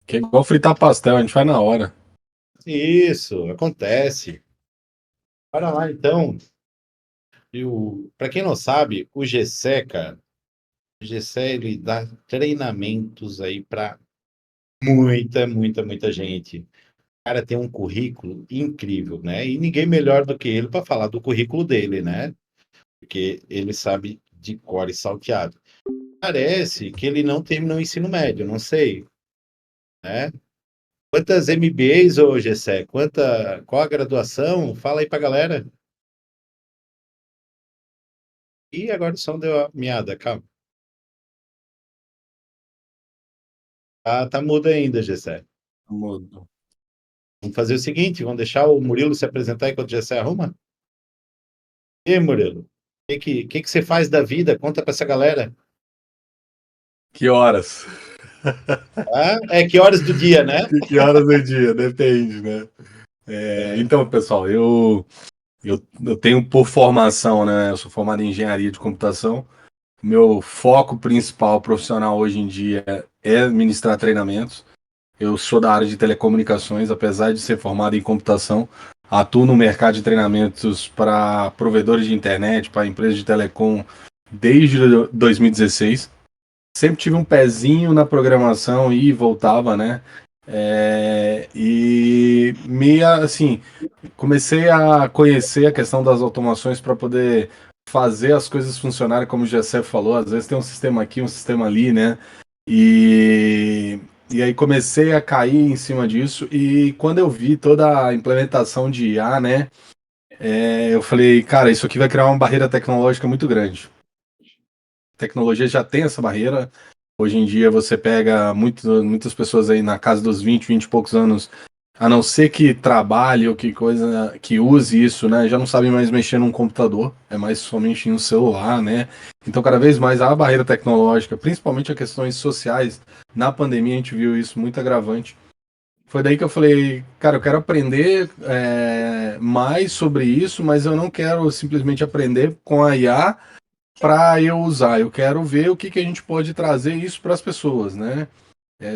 Que é igual fritar pastel, a gente faz na hora. Isso, acontece. Para lá, então. Para quem não sabe, o GC, cara, o GC ele dá treinamentos aí para muita gente. O cara tem um currículo incrível, né? E ninguém melhor do que ele para falar do currículo dele, né? Porque ele sabe de cor e salteado. Parece que ele não terminou o ensino médio, não sei, né? Quantas MBAs, ô Gessé? Qual a graduação? Fala aí pra galera. Ih, agora o som deu a miada, calma. Tá mudo ainda, Gessé. Mudo. Vamos fazer o seguinte, vamos deixar o Murilo se apresentar enquanto o Gessé arruma? E aí, Murilo? O que você faz da vida? Conta pra essa galera. Que horas? Ah, é que horas do dia, né? Que horas do dia? Depende, né? É, Então, pessoal, eu tenho por formação, né? Eu sou formado em engenharia de computação. Meu foco principal profissional hoje em dia é ministrar treinamentos. Eu sou da área de telecomunicações, apesar de ser formado em computação. Atuo no mercado de treinamentos para provedores de internet, para empresas de telecom desde 2016. Sempre tive um pezinho na programação e voltava, né? Assim, comecei a conhecer a questão das automações para poder fazer as coisas funcionarem, como o Gessé falou. Às vezes tem um sistema aqui, um sistema ali, né? E, e aí comecei a cair em cima disso. E quando eu vi toda a implementação de IA, né? Eu falei, cara, isso aqui vai criar uma barreira tecnológica muito grande. A tecnologia já tem essa barreira. Hoje em dia você pega muitas pessoas aí na casa dos 20 e poucos anos, a não ser que trabalhe ou que coisa que use isso, né? Já não sabem mais mexer num computador, é mais somente em um celular, né? Então, cada vez mais há barreira tecnológica, principalmente a questões sociais. Na pandemia a gente viu isso muito agravante. Foi daí que eu falei, cara, eu quero aprender mais sobre isso, mas eu não quero simplesmente aprender com a IA para eu usar. Eu quero ver o que, que a gente pode trazer isso para as pessoas, né?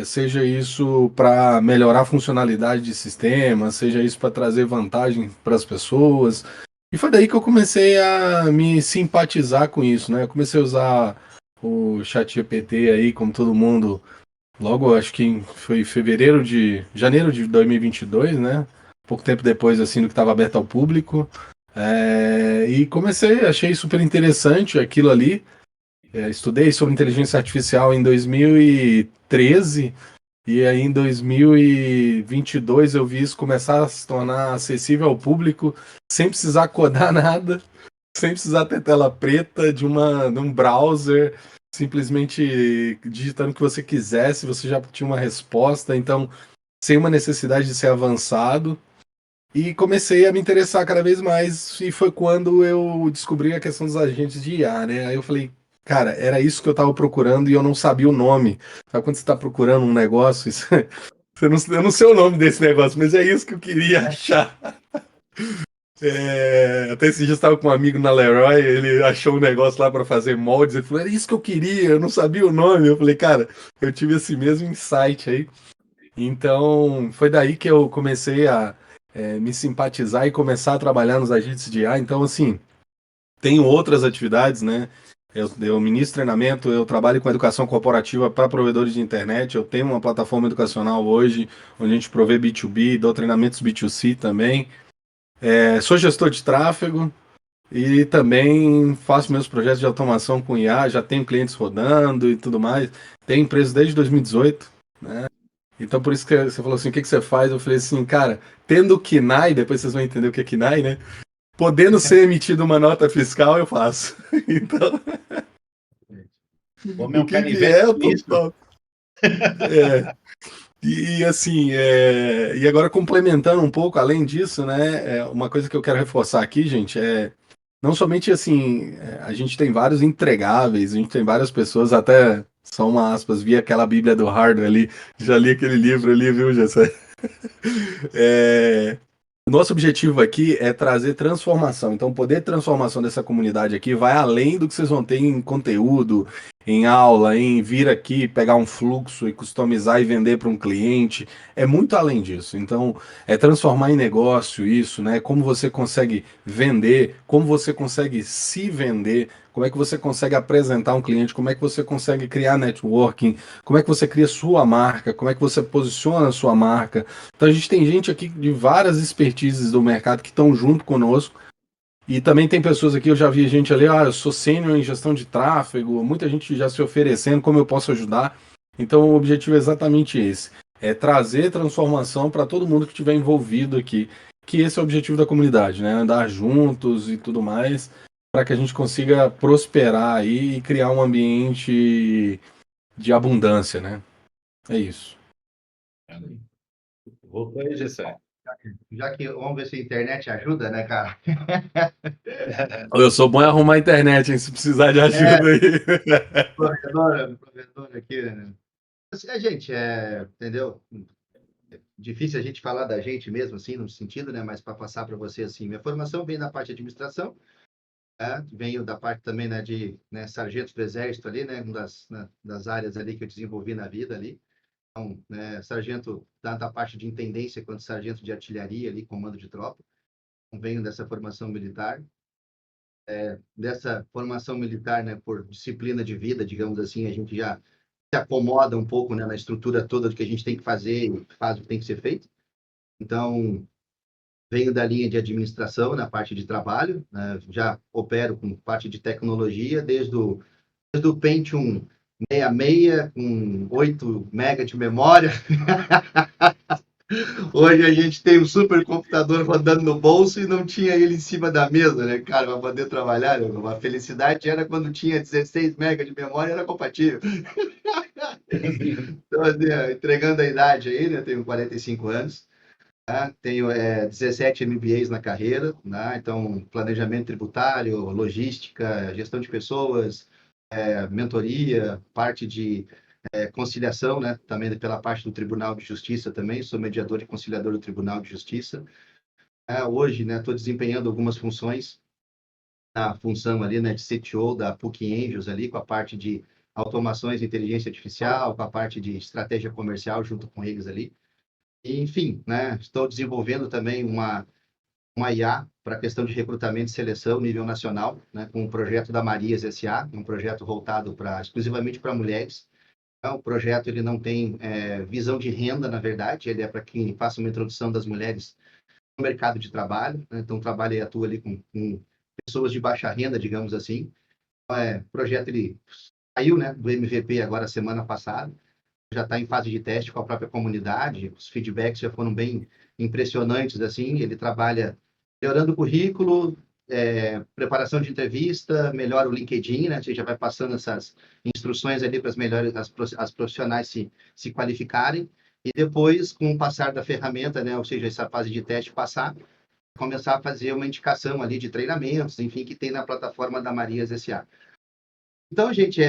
Seja isso para melhorar a funcionalidade de sistema, seja isso para trazer vantagem para as pessoas. E foi daí que eu comecei a me simpatizar com isso, né? Eu comecei a usar o ChatGPT aí, como todo mundo, logo acho que foi janeiro de 2022, né? Pouco tempo depois assim do que estava aberto ao público. E comecei, achei super interessante aquilo ali. Estudei sobre inteligência artificial em 2013 e aí em 2022 eu vi isso começar a se tornar acessível ao público sem precisar codar nada, sem precisar ter tela preta de um browser, simplesmente digitando o que você quisesse, você já tinha uma resposta, então sem uma necessidade de ser avançado. E comecei a me interessar cada vez mais, e foi quando eu descobri a questão dos agentes de IA, né? Aí eu falei, cara, era isso que eu tava procurando e eu não sabia o nome. Sabe quando você tá procurando um negócio, eu não sei o nome desse negócio, mas é isso que eu queria achar. Até esse dia eu estava com um amigo na Leroy, ele achou um negócio lá para fazer moldes, ele falou, era isso que eu queria, eu não sabia o nome. Eu falei, cara, eu tive esse mesmo insight aí. Então, foi daí que eu comecei a me simpatizar e começar a trabalhar nos agentes de IA. Então, assim, tenho outras atividades, né? Eu ministro treinamento, eu trabalho com educação corporativa para provedores de internet. Eu tenho uma plataforma educacional hoje, onde a gente provê B2B, dou treinamentos B2C também. Sou gestor de tráfego e também faço meus projetos de automação com IA, já tenho clientes rodando e tudo mais. Tenho empresa desde 2018. Então, por isso que você falou assim, o que que você faz? Eu falei assim, cara, tendo o KNAI, depois vocês vão entender o que é KNAI, né? Podendo ser emitida uma nota fiscal, eu faço. Então, o homem é o um que vier, canivete eu tô suíço. top. É, e assim, e agora complementando um pouco, além disso, né? Uma coisa que eu quero reforçar aqui, gente, não somente assim, a gente tem vários entregáveis, a gente tem várias pessoas, até só uma aspas, vi aquela Bíblia do Hardware ali, já li aquele livro ali, viu, Jessé? O nosso objetivo aqui é trazer transformação. Então, o poder de transformação dessa comunidade aqui vai além do que vocês vão ter em conteúdo, em aula, em vir aqui, pegar um fluxo e customizar e vender para um cliente. É muito além disso. Então, é transformar em negócio isso, né? Como você consegue vender, como você consegue se vender, como é que você consegue apresentar um cliente, como é que você consegue criar networking, como é que você cria sua marca, como é que você posiciona a sua marca. Então a gente tem gente aqui de várias expertises do mercado que estão junto conosco. E também tem pessoas aqui, eu já vi gente ali, eu sou sênior em gestão de tráfego, muita gente já se oferecendo, como eu posso ajudar. Então o objetivo é exatamente esse, é trazer transformação para todo mundo que estiver envolvido aqui, que esse é o objetivo da comunidade, né? Andar juntos e tudo mais, para que a gente consiga prosperar aí e criar um ambiente de abundância, né? É isso. Voltou aí, Gessé. Já que vamos ver se a internet ajuda, né, cara? Eu sou bom em arrumar a internet, hein? Se precisar de É, ajuda aí. provedor aqui, né? Assim, gente, entendeu? Difícil a gente falar da gente mesmo, assim, no sentido, né? Mas para passar para você, assim, minha formação vem da parte de administração, venho da parte também, né, de sargento do exército ali, né? Uma das áreas ali que eu desenvolvi na vida ali. Então, né, sargento tanto a parte de intendência quanto sargento de artilharia ali, comando de tropa. Então, venho dessa formação militar. Dessa formação militar, né, por disciplina de vida, digamos assim, a gente já se acomoda um pouco, né, na estrutura toda do que a gente tem que fazer e faz o que tem que ser feito. Então, venho da linha de administração, na parte de trabalho, né, já opero com parte de tecnologia, desde o Pentium 66, com 8 MB de memória. Hoje a gente tem um supercomputador rodando no bolso e não tinha ele em cima da mesa, né, cara, para poder trabalhar. Né? A felicidade era quando tinha 16 MB de memória, era compatível. Então, assim, entregando a idade aí, né, tenho 45 anos, tá? Tenho 17 MBAs na carreira, né? Então, planejamento tributário, logística, gestão de pessoas, mentoria, parte de conciliação, né? Também pela parte do Tribunal de Justiça também, sou mediador e conciliador do Tribunal de Justiça. Hoje, né, estou desempenhando algumas funções, a função ali, né, de CTO da PUC Angels ali, com a parte de automações de inteligência artificial, com a parte de estratégia comercial junto com eles ali. E, enfim, né, estou desenvolvendo também uma IA para a questão de recrutamento e seleção nível nacional, né, com o projeto da Marias SA, um projeto voltado exclusivamente para mulheres. O projeto ele não tem visão de renda, na verdade, ele é para quem faça uma introdução das mulheres no mercado de trabalho, né? Então, trabalha e atua ali com pessoas de baixa renda, digamos assim. O projeto ele saiu, né, do MVP agora semana passada, já está em fase de teste com a própria comunidade, os feedbacks já foram bem impressionantes, assim, ele trabalha melhorando o currículo, preparação de entrevista, melhora o LinkedIn, né? A gente já vai passando essas instruções ali para as profissionais se qualificarem, e depois, com o passar da ferramenta, né? Ou seja, essa fase de teste passar, começar a fazer uma indicação ali de treinamentos, enfim, que tem na plataforma da Marias SA. Então, gente,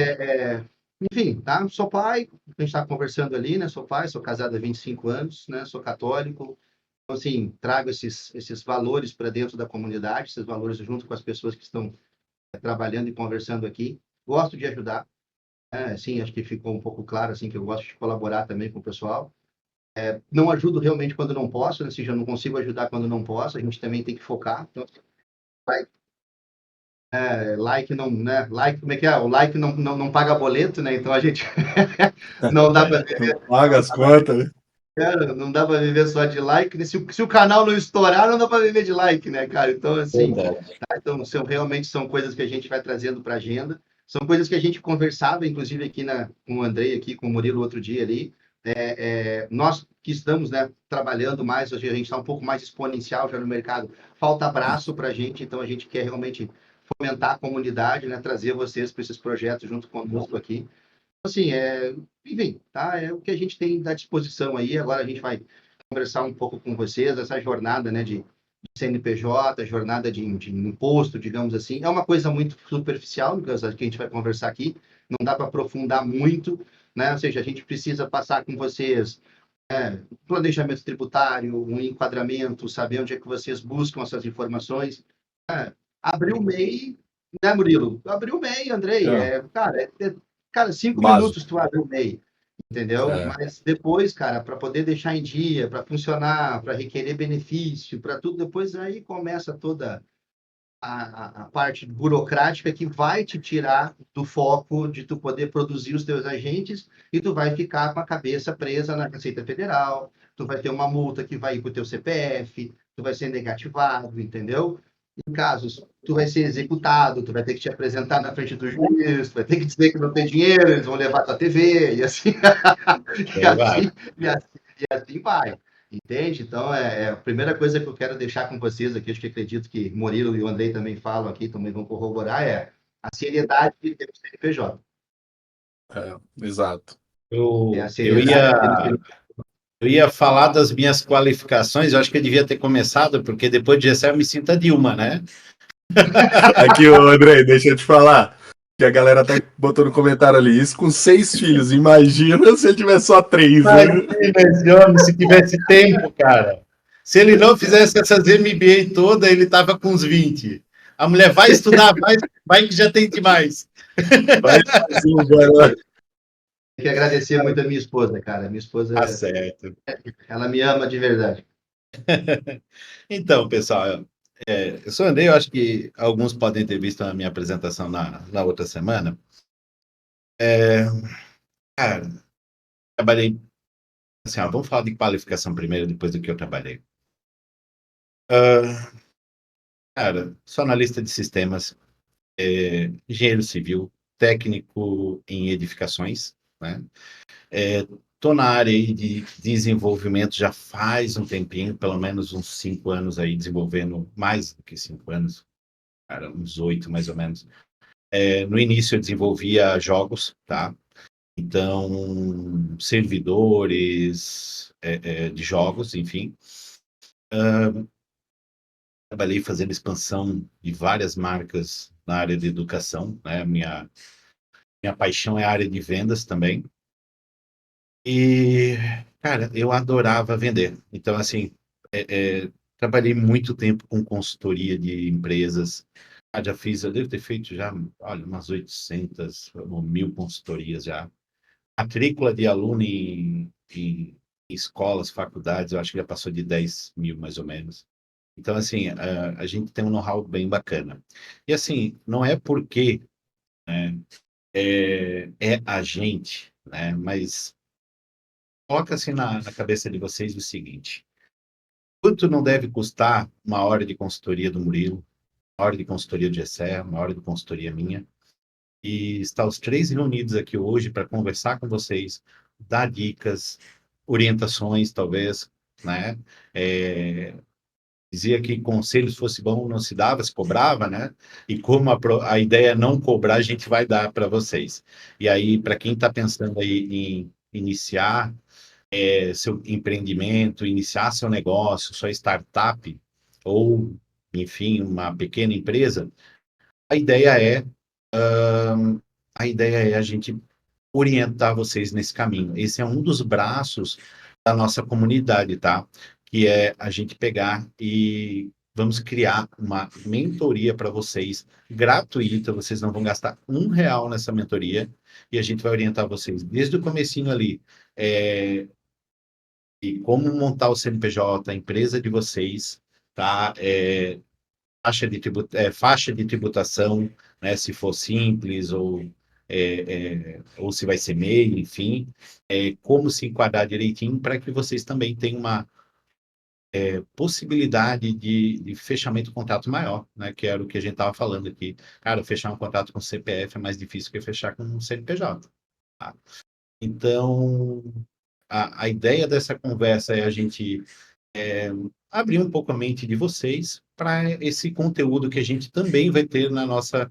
enfim, tá? Sou pai, a gente está conversando ali, né? Sou pai, sou casado há 25 anos, né? Sou católico. Então, assim, trago esses valores para dentro da comunidade, esses valores junto com as pessoas que estão trabalhando e conversando aqui. Gosto de ajudar, assim, acho que ficou um pouco claro, assim, que eu gosto de colaborar também com o pessoal. Não ajudo realmente quando não posso, né? Ou seja, eu não consigo ajudar quando não posso, a gente também tem que focar. Então, like não, né? Like, como é que é? O like não paga boleto, né? Então a gente não dá para Paga as contas, né? cara, não dá para viver só de like, né? Se o canal não estourar, não dá para viver de like, né, cara? Então, assim, então, realmente são coisas que a gente vai trazendo para a agenda, são coisas que a gente conversava, inclusive aqui com o Andrei, aqui com o Murilo outro dia ali. Nós que estamos, né, trabalhando mais, hoje a gente está um pouco mais exponencial já no mercado, falta abraço para a gente, então a gente quer realmente fomentar a comunidade, né, trazer vocês para esses projetos junto conosco aqui. Assim, enfim, tá? É o que a gente tem à disposição aí. Agora a gente vai conversar um pouco com vocês, essa jornada, né, de CNPJ, jornada de imposto, digamos assim. É uma coisa muito superficial, que a gente vai conversar aqui. Não dá para aprofundar muito, né? Ou seja, a gente precisa passar com vocês planejamento tributário, um enquadramento, saber onde é que vocês buscam essas informações. Abriu o MEI, né, Murilo? Abriu o MEI, Andrei. É, Cara, 5 minutos básico. tu abre o MEI, entendeu? É, Mas depois, cara, para poder deixar em dia, para funcionar, para requerer benefício, para tudo, depois aí começa toda a parte burocrática que vai te tirar do foco de tu poder produzir os teus agentes e tu vai ficar com a cabeça presa na Receita Federal, tu vai ter uma multa que vai ir para o teu CPF, tu vai ser negativado, entendeu? Em casos, tu vai ser executado, tu vai ter que te apresentar na frente do juiz, tu vai ter que dizer que não tem dinheiro, eles vão levar tua TV, e assim, e Aí vai. assim, e assim, e assim vai. Entende? Então, a primeira coisa que eu quero deixar com vocês aqui, acho que acredito que Murilo e o Andrei também falam aqui, também vão corroborar, é a seriedade de ter o CNPJ. exato. É a Eu seriedade de ter o CNPJ. eu ia falar das minhas qualificações, eu acho que eu devia ter começado, porque depois de Gessé eu me sinto a Dilma, né? Aqui, ô André, deixa eu te falar. Que a galera tá botando no comentário ali. Isso com 6 filhos. Imagina se ele tiver só 3, né? Imagina esse homem se tivesse tempo, cara. Se ele não fizesse essas MBA toda, ele tava com uns 20. A mulher vai estudar, vai que já tem demais. Vai assim, agora. Tem que agradecer muito a minha esposa, cara. Minha esposa, Tá certo. ela me ama de verdade. Então, pessoal, eu sou Andrei, eu acho que alguns podem ter visto a minha apresentação na outra semana. Cara, trabalhei, assim, ó, vamos falar de qualificação primeiro, depois do que eu trabalhei. Cara, sou analista de sistemas, engenheiro civil, técnico em edificações, né? Estou na área aí de desenvolvimento já faz um tempinho, pelo menos uns 5 anos aí, desenvolvendo mais do que 5 anos, cara, uns 8 mais ou menos. No início eu desenvolvia jogos, tá? Então, servidores de jogos, enfim. Trabalhei fazendo expansão de várias marcas na área de educação, né? Minha paixão é a área de vendas também. E, cara, eu adorava vender. Então, assim, trabalhei muito tempo com consultoria de empresas. Eu devo ter feito já, olha, umas 800 ou 1.000 consultorias já. Matrícula de aluno em escolas, faculdades, eu acho que já passou de 10.000, mais ou menos. Então, assim, a gente tem um know-how bem bacana. E, assim, não é porque, né, é a gente, né, mas coloca assim na cabeça de vocês o seguinte: quanto não deve custar uma hora de consultoria do Murilo, uma hora de consultoria do Gessé, uma hora de consultoria minha, e estar os três reunidos aqui hoje para conversar com vocês, dar dicas, orientações, talvez, né? Dizia que conselhos fosse bom, não se dava, se cobrava, né? E como a ideia é não cobrar, a gente vai dar para vocês. E aí, para quem está pensando aí em iniciar seu empreendimento, iniciar seu negócio, sua startup, ou, enfim, uma pequena empresa, a ideia é, a ideia é a gente orientar vocês nesse caminho. Esse é um dos braços da nossa comunidade, tá? Que é a gente pegar e vamos criar uma mentoria para vocês, gratuita, vocês não vão gastar R$ 1 nessa mentoria, e a gente vai orientar vocês desde o comecinho ali, e como montar o CNPJ, a empresa de vocês, tá? Faixa de tributação, né? Se for simples ou se vai ser MEI, enfim, como se enquadrar direitinho para que vocês também tenham uma possibilidade de fechamento de contrato maior, né? Que era o que a gente estava falando aqui. Cara, fechar um contrato com CPF é mais difícil que fechar com um CNPJ. Tá? Então, a ideia dessa conversa é a gente abrir um pouco a mente de vocês para esse conteúdo que a gente também vai ter na nossa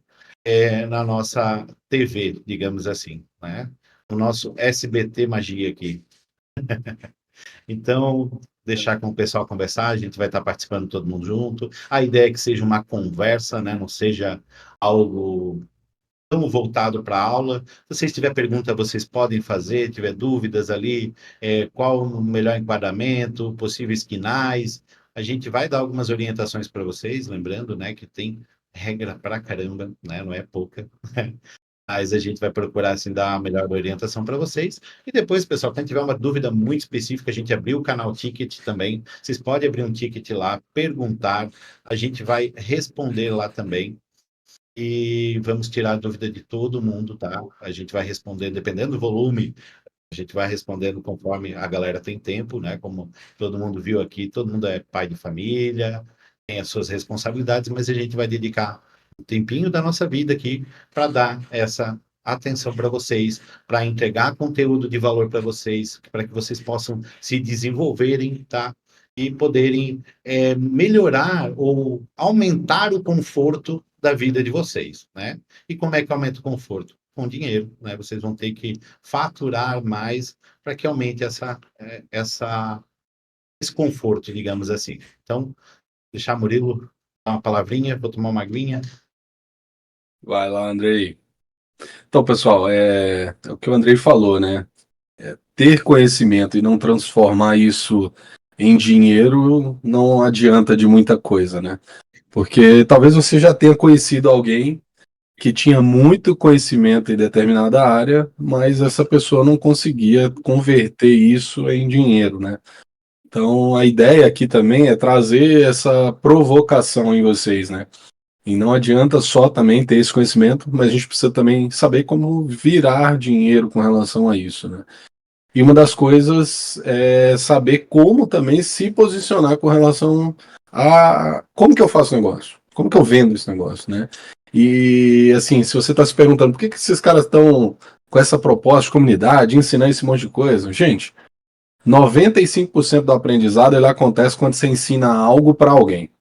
TV, digamos assim, né? O nosso SBT Magia aqui. Então, deixar com o pessoal conversar, a gente vai estar participando todo mundo junto. A ideia é que seja uma conversa, né? Não seja algo estamos voltados para a aula. Se vocês tiverem pergunta, vocês podem fazer, tiver dúvidas ali, qual o melhor enquadramento, possíveis quinais. A gente vai dar algumas orientações para vocês, lembrando, né, que tem regra pra caramba, né, não é pouca. Mas a gente vai procurar, assim, dar a melhor orientação para vocês. E depois, pessoal, quem tiver uma dúvida muito específica, a gente abriu o canal Ticket também. Vocês podem abrir um ticket lá, perguntar. A gente vai responder lá também. E vamos tirar a dúvida de todo mundo, tá? A gente vai responder, dependendo do volume, a gente vai respondendo conforme a galera tem tempo, né? Como todo mundo viu aqui, todo mundo é pai de família, tem as suas responsabilidades, mas a gente vai dedicar um tempinho da nossa vida aqui para dar essa atenção para vocês, para entregar conteúdo de valor para vocês, para que vocês possam se desenvolverem, tá? E poderem melhorar ou aumentar o conforto da vida de vocês, né? E como é que aumenta o conforto? Com dinheiro, né? Vocês vão ter que faturar mais para que aumente esse conforto, digamos assim. Então, deixar Murilo dar uma palavrinha, vou tomar uma aguinha. Vai lá, Andrei. Então, pessoal, é o que o Andrei falou, né? Ter conhecimento e não transformar isso em dinheiro não adianta de muita coisa, né? Porque talvez você já tenha conhecido alguém que tinha muito conhecimento em determinada área, mas essa pessoa não conseguia converter isso em dinheiro, né? Então, a ideia aqui também é trazer essa provocação em vocês, né? E não adianta só também ter esse conhecimento, mas a gente precisa também saber como virar dinheiro com relação a isso, né? E uma das coisas é saber como também se posicionar com relação a como que eu faço negócio, como que eu vendo esse negócio, né? E assim, se você está se perguntando por que esses caras estão com essa proposta de comunidade, ensinar esse monte de coisa, gente, 95% do aprendizado ele acontece quando você ensina algo para alguém.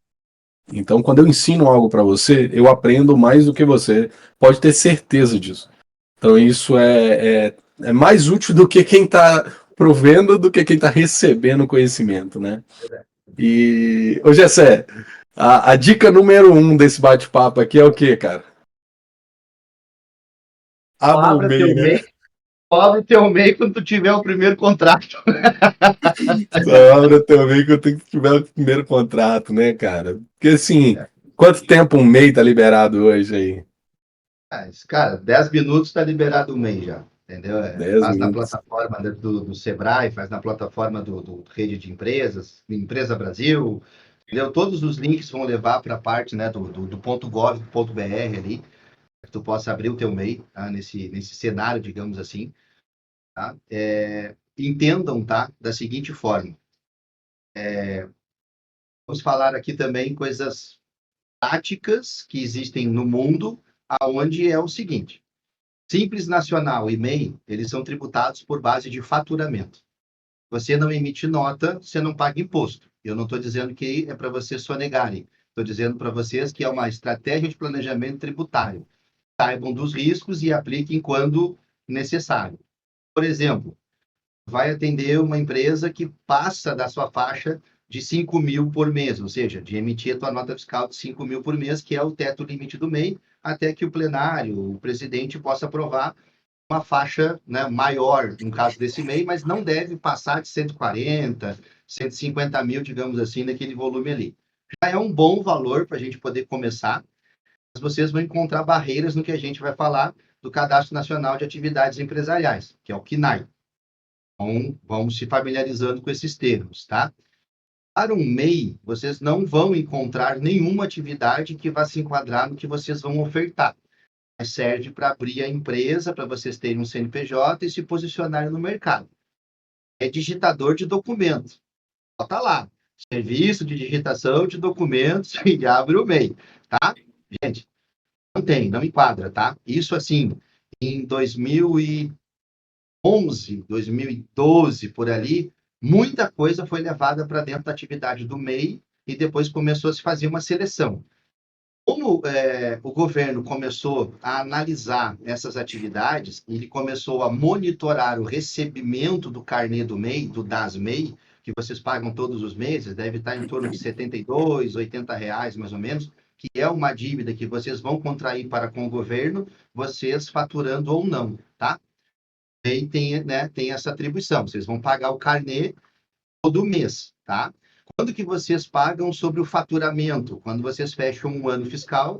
Então, quando eu ensino algo para você, eu aprendo mais do que você. Pode ter certeza disso. Então, isso é mais útil do que quem está provendo do que quem está recebendo conhecimento, né? E, ô Gessé, a dica número 1 desse bate-papo aqui é o quê, cara? Abra o MEI, né? Abre teu MEI quando tu tiver o primeiro contrato. Só abra teu MEI quando tiver o primeiro contrato, né, cara? Porque assim, quanto tempo um MEI tá liberado hoje aí? Cara, 10 minutos está liberado o MEI já, entendeu? 10 Faz na minutos. plataforma do Sebrae, faz na plataforma do Rede de Empresas, Empresa Brasil, entendeu? Todos os links vão levar para a parte, né, do .gov.br ali, para que tu possa abrir o teu MEI, tá? Nesse cenário, digamos assim, tá? Entendam, tá? Da seguinte forma. Vamos falar aqui também coisas práticas que existem no mundo, aonde é o seguinte. Simples Nacional e MEI, eles são tributados por base de faturamento. Você não emite nota, você não paga imposto. Eu não estou dizendo que é para vocês sonegarem. Estou dizendo para vocês que é uma estratégia de planejamento tributário. Saibam dos riscos e apliquem quando necessário. Por exemplo, vai atender uma empresa que passa da sua faixa de 5 mil por mês, ou seja, de emitir a tua nota fiscal de 5 mil por mês, que é o teto limite do MEI, até que o plenário, o presidente, possa aprovar uma faixa, né, maior, no caso desse MEI, mas não deve passar de 140, 150 mil, digamos assim, naquele volume ali. Já é um bom valor para a gente poder começar, mas vocês vão encontrar barreiras no que a gente vai falar do Cadastro Nacional de Atividades Empresariais, que é o CNAE. Então, vamos se familiarizando com esses termos, tá? Para um MEI, vocês não vão encontrar nenhuma atividade que vá se enquadrar no que vocês vão ofertar. Mas serve para abrir a empresa, para vocês terem um CNPJ e se posicionarem no mercado. É digitador de documentos. Bota lá. Serviço de digitação de documentos e abre o MEI, tá? Gente, não enquadra, tá? Isso assim, em 2011, 2012, por ali, muita coisa foi levada para dentro da atividade do MEI e depois começou a se fazer uma seleção. Como o governo começou a analisar essas atividades, ele começou a monitorar o recebimento do carnê do MEI, do DAS-MEI, que vocês pagam todos os meses, deve estar em torno de R$ 72, R$ 80, mais ou menos, que é uma dívida que vocês vão contrair para com o governo, vocês faturando ou não, tá? E tem, né, tem essa atribuição, vocês vão pagar o carnê todo mês, tá? Quando que vocês pagam sobre o faturamento? Quando vocês fecham um ano fiscal,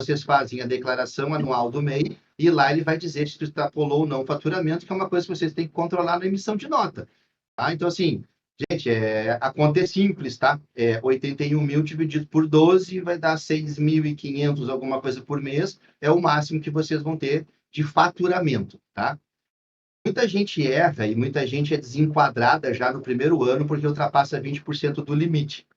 vocês fazem a declaração anual do MEI e lá ele vai dizer se tu extrapolou ou não o faturamento, que é uma coisa que vocês têm que controlar na emissão de nota. Tá? Então, assim, gente, a conta é simples, tá? 81 mil dividido por 12 vai dar 6.500, alguma coisa por mês, é o máximo que vocês vão ter de faturamento, tá? Muita gente erra e muita gente é desenquadrada já no primeiro ano porque ultrapassa 20% do limite.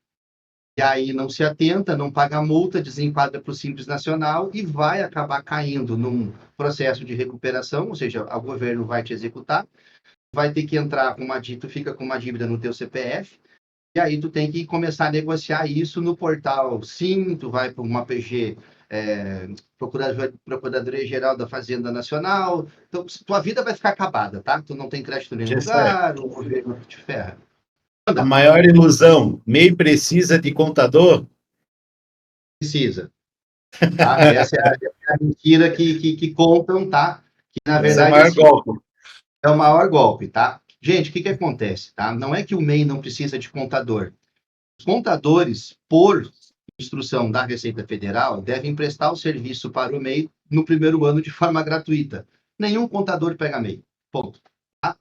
E aí não se atenta, não paga a multa, desenquadra para o Simples Nacional e vai acabar caindo num processo de recuperação, ou seja, o governo vai te executar, vai ter que entrar com uma dívida, tu fica com uma dívida no teu CPF, e aí tu tem que começar a negociar isso no portal Sim, tu vai para uma PG, Procuradoria-Geral da Fazenda Nacional, então tua vida vai ficar acabada, tá? Tu não tem crédito em nenhum lugar, o governo te ferra. A maior ilusão, MEI precisa de contador? Precisa. Tá? Essa é a mentira que contam, tá? Que, na verdade, é o maior golpe. É o maior golpe, tá? Gente, o que acontece, tá? Não é que o MEI não precisa de contador. Os contadores, por instrução da Receita Federal, devem prestar o serviço para o MEI no primeiro ano de forma gratuita. Nenhum contador pega MEI. Ponto. Tá?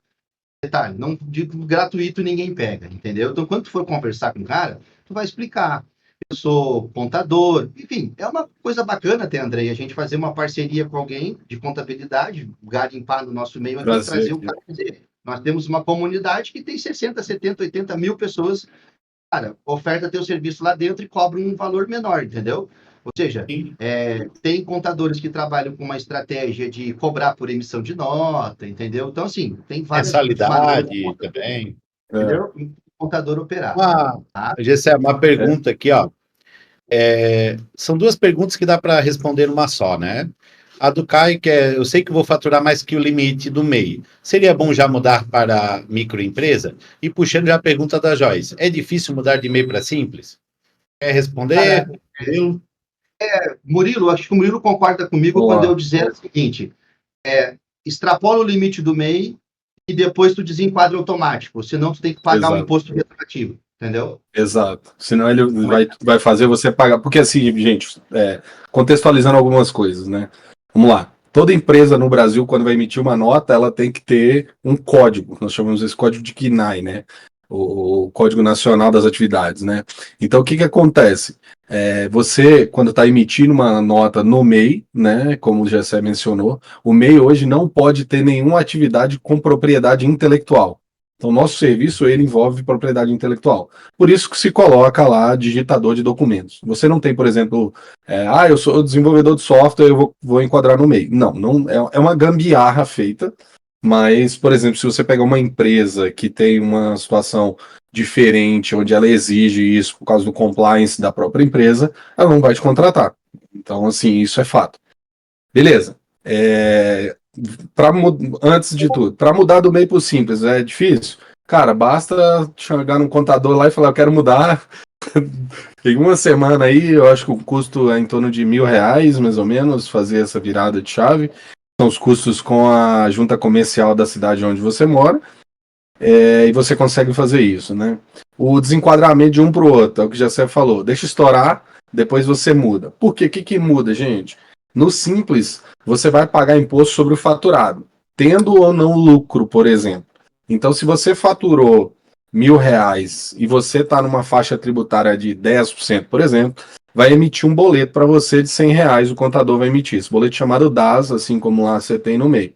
Detalhe, não digo gratuito ninguém pega, entendeu? Então, quando tu for conversar com o cara, tu vai explicar. Eu sou contador, enfim, é uma coisa bacana até, Andrei, a gente fazer uma parceria com alguém de contabilidade, garimpar no nosso meio aqui, trazer o cara dizer. Nós temos uma comunidade que tem 60, 70, 80 mil pessoas, cara, oferta teu serviço lá dentro e cobra um valor menor, entendeu? Ou seja, tem contadores que trabalham com uma estratégia de cobrar por emissão de nota, entendeu? Então, assim, tem várias mensalidade também. Entendeu? Contador operar. Gessé, uma pergunta aqui, ó. São duas perguntas que dá para responder numa só, né? A do Caio, que eu sei que vou faturar mais que o limite do MEI. Seria bom já mudar para microempresa? E puxando já a pergunta da Joyce, é difícil mudar de MEI para simples? Quer responder? Murilo, acho que o Murilo concorda comigo quando eu dizer o seguinte, extrapola o limite do MEI e depois tu desenquadra automático, senão tu tem que pagar um imposto retroativo, entendeu? Exato, senão ele vai fazer você pagar, porque assim, gente, contextualizando algumas coisas, né? Vamos lá, toda empresa no Brasil, quando vai emitir uma nota, ela tem que ter um código, nós chamamos esse código de CNAE, né? O Código Nacional das Atividades, né? Então, o que acontece? Você, quando está emitindo uma nota no MEI, né, como o Gessé mencionou, o MEI hoje não pode ter nenhuma atividade com propriedade intelectual. Então, nosso serviço, ele envolve propriedade intelectual. Por isso que se coloca lá digitador de documentos. Você não tem, por exemplo, eu sou desenvolvedor de software, eu vou enquadrar no MEI. Não é uma gambiarra feita, mas, por exemplo, se você pegar uma empresa que tem uma situação diferente, onde ela exige isso por causa do compliance da própria empresa, ela não vai te contratar. Então, assim, isso é fato. Beleza. Antes de tudo, para mudar do MEI para o Simples, é difícil? Cara, basta chegar num contador lá e falar, eu quero mudar. Em uma semana aí, eu acho que o custo é em torno de R$1.000, mais ou menos, fazer essa virada de chave. São os custos com a junta comercial da cidade onde você mora. E você consegue fazer isso, né? O desenquadramento de um para o outro, é o que já você falou. Deixa estourar, depois você muda. Por quê? O que muda, gente? No Simples, você vai pagar imposto sobre o faturado, tendo ou não lucro, por exemplo. Então, se você faturou R$1.000 e você está numa faixa tributária de 10%, por exemplo, vai emitir um boleto para você de R$100, o contador vai emitir. Esse boleto chamado DAS, assim como lá você tem no MEI.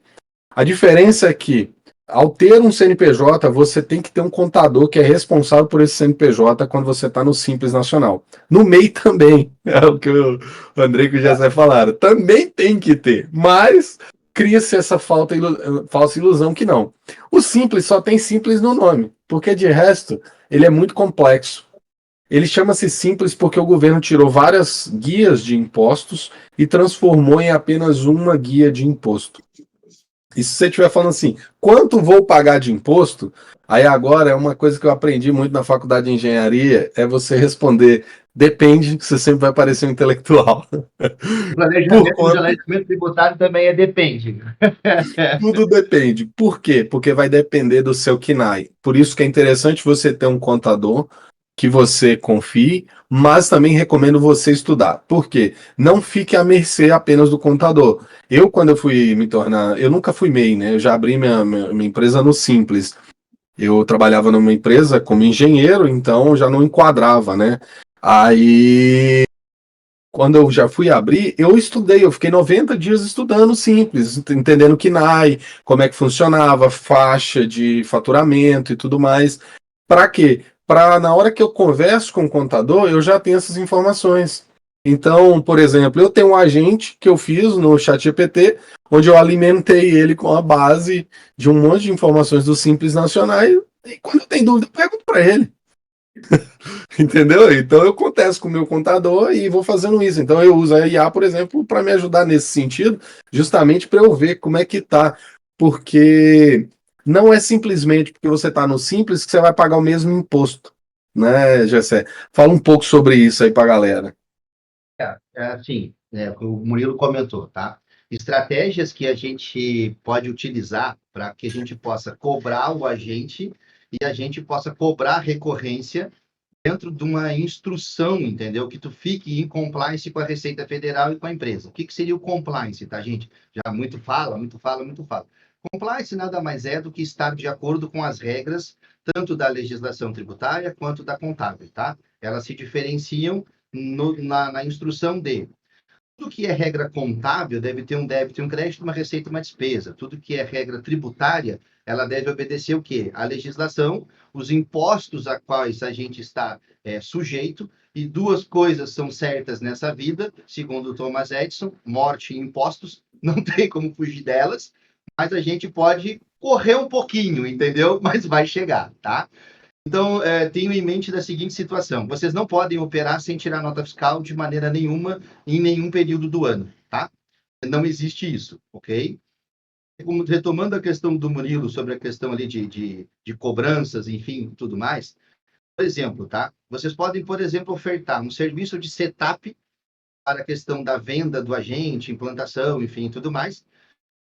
A diferença é que, ao ter um CNPJ, você tem que ter um contador que é responsável por esse CNPJ quando você está no Simples Nacional. No MEI também, é o que o André e o Jessé falaram, também tem que ter, mas cria-se essa falsa ilusão que não. O Simples só tem Simples no nome, porque de resto, ele é muito complexo. Ele chama-se Simples porque o governo tirou várias guias de impostos e transformou em apenas uma guia de imposto. E se você estiver falando assim, quanto vou pagar de imposto? Aí agora é uma coisa que eu aprendi muito na faculdade de engenharia, é você responder Depende, você sempre vai parecer um intelectual. O Por conta, planejamento tributário também depende. tudo depende. Por quê? Porque vai depender do seu KNAI. Por isso que é interessante você ter um contador que você confie, mas também recomendo você estudar. Por quê? Não fique à mercê apenas do contador. Eu, quando eu fui me tornar, eu nunca fui MEI, né? Eu já abri minha empresa no Simples. Eu trabalhava numa empresa como engenheiro, então já não enquadrava, né? Aí, quando eu já fui abrir, eu estudei, eu fiquei 90 dias estudando Simples, entendendo KNAI, como é que funcionava, faixa de faturamento e tudo mais. Para quê? Para na hora que eu converso com o contador, eu já tenho essas informações. Então, por exemplo, eu tenho um agente que eu fiz no ChatGPT, onde eu alimentei ele com a base de um monte de informações do Simples Nacional, e quando eu tenho dúvida, eu pergunto para ele. Entendeu? Então eu contesto com o meu contador e vou fazendo isso. Então eu uso a IA, por exemplo, para me ajudar nesse sentido, justamente para eu ver como é que tá. Porque não é simplesmente porque você está no Simples que você vai pagar o mesmo imposto, né, Gessé? Fala um pouco sobre isso aí para a galera. Assim, o Murilo comentou, tá? Estratégias que a gente pode utilizar para que a gente possa cobrar o agente e a gente possa cobrar recorrência dentro de uma instrução, entendeu? Que tu fique em compliance com a Receita Federal e com a empresa. O que seria o compliance, tá, gente? Já muito fala, muito fala, muito fala. Compliance nada mais é do que estar de acordo com as regras, tanto da legislação tributária quanto da contábil, tá? Elas se diferenciam na instrução de tudo que é regra contábil deve ter um débito e um crédito, uma receita e uma despesa. Tudo que é regra tributária, ela deve obedecer o quê? A legislação, os impostos a quais a gente está sujeito, e duas coisas são certas nessa vida, segundo Thomas Edison, morte e impostos, não tem como fugir delas, mas a gente pode correr um pouquinho, entendeu? Mas vai chegar, tá? Então, tenho em mente da seguinte situação: vocês não podem operar sem tirar nota fiscal de maneira nenhuma, em nenhum período do ano, tá? Não existe isso, ok? Retomando a questão do Murilo sobre a questão ali de cobranças, enfim, tudo mais, por exemplo, tá? Vocês podem, por exemplo, ofertar um serviço de setup para a questão da venda do agente, implantação, enfim, tudo mais.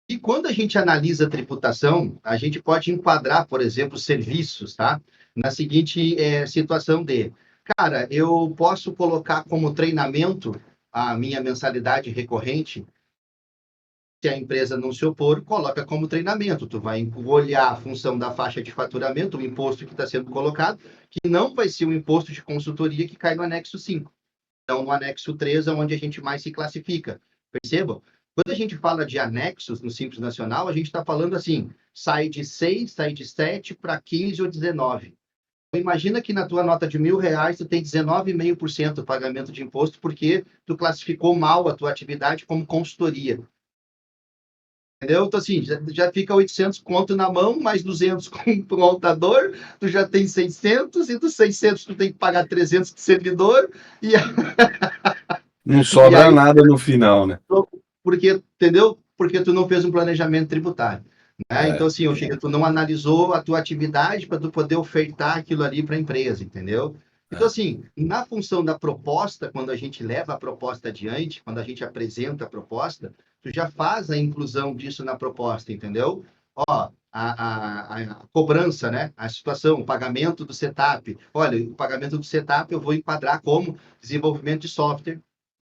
E quando a gente analisa a tributação, a gente pode enquadrar, por exemplo, serviços, tá? Na seguinte situação de, cara, eu posso colocar como treinamento a minha mensalidade recorrente. Se a empresa não se opor, coloca como treinamento. Tu vai olhar a função da faixa de faturamento, o imposto que está sendo colocado, que não vai ser o imposto de consultoria que cai no anexo 5. Então, no anexo 3 é onde a gente mais se classifica. Percebam? Quando a gente fala de anexos no Simples Nacional, a gente está falando assim, sai de 6, sai de 7 para 15 ou 19. Então, imagina que na tua nota de R$ 1.000, tu tem 19,5% pagamento de imposto porque tu classificou mal a tua atividade como consultoria. Entendeu? Então, assim, já fica 800 conto na mão, mais 200 com o contador, tu já tem 600, e dos 600 tu tem que pagar 300 de servidor, e, Não e sobra aí, nada no final, né? porque, entendeu? Porque tu não fez um planejamento tributário. Né? Então, É, assim, ou seja, tu não analisou a tua atividade para tu poder ofertar aquilo ali para a empresa, entendeu? Então, é. assim, na função da proposta, quando a gente leva a proposta adiante, quando a gente apresenta a proposta, tu já faz a inclusão disso na proposta, entendeu? Ó, a cobrança, né? A situação, o pagamento do setup. Olha, o pagamento do setup eu vou enquadrar como desenvolvimento de software.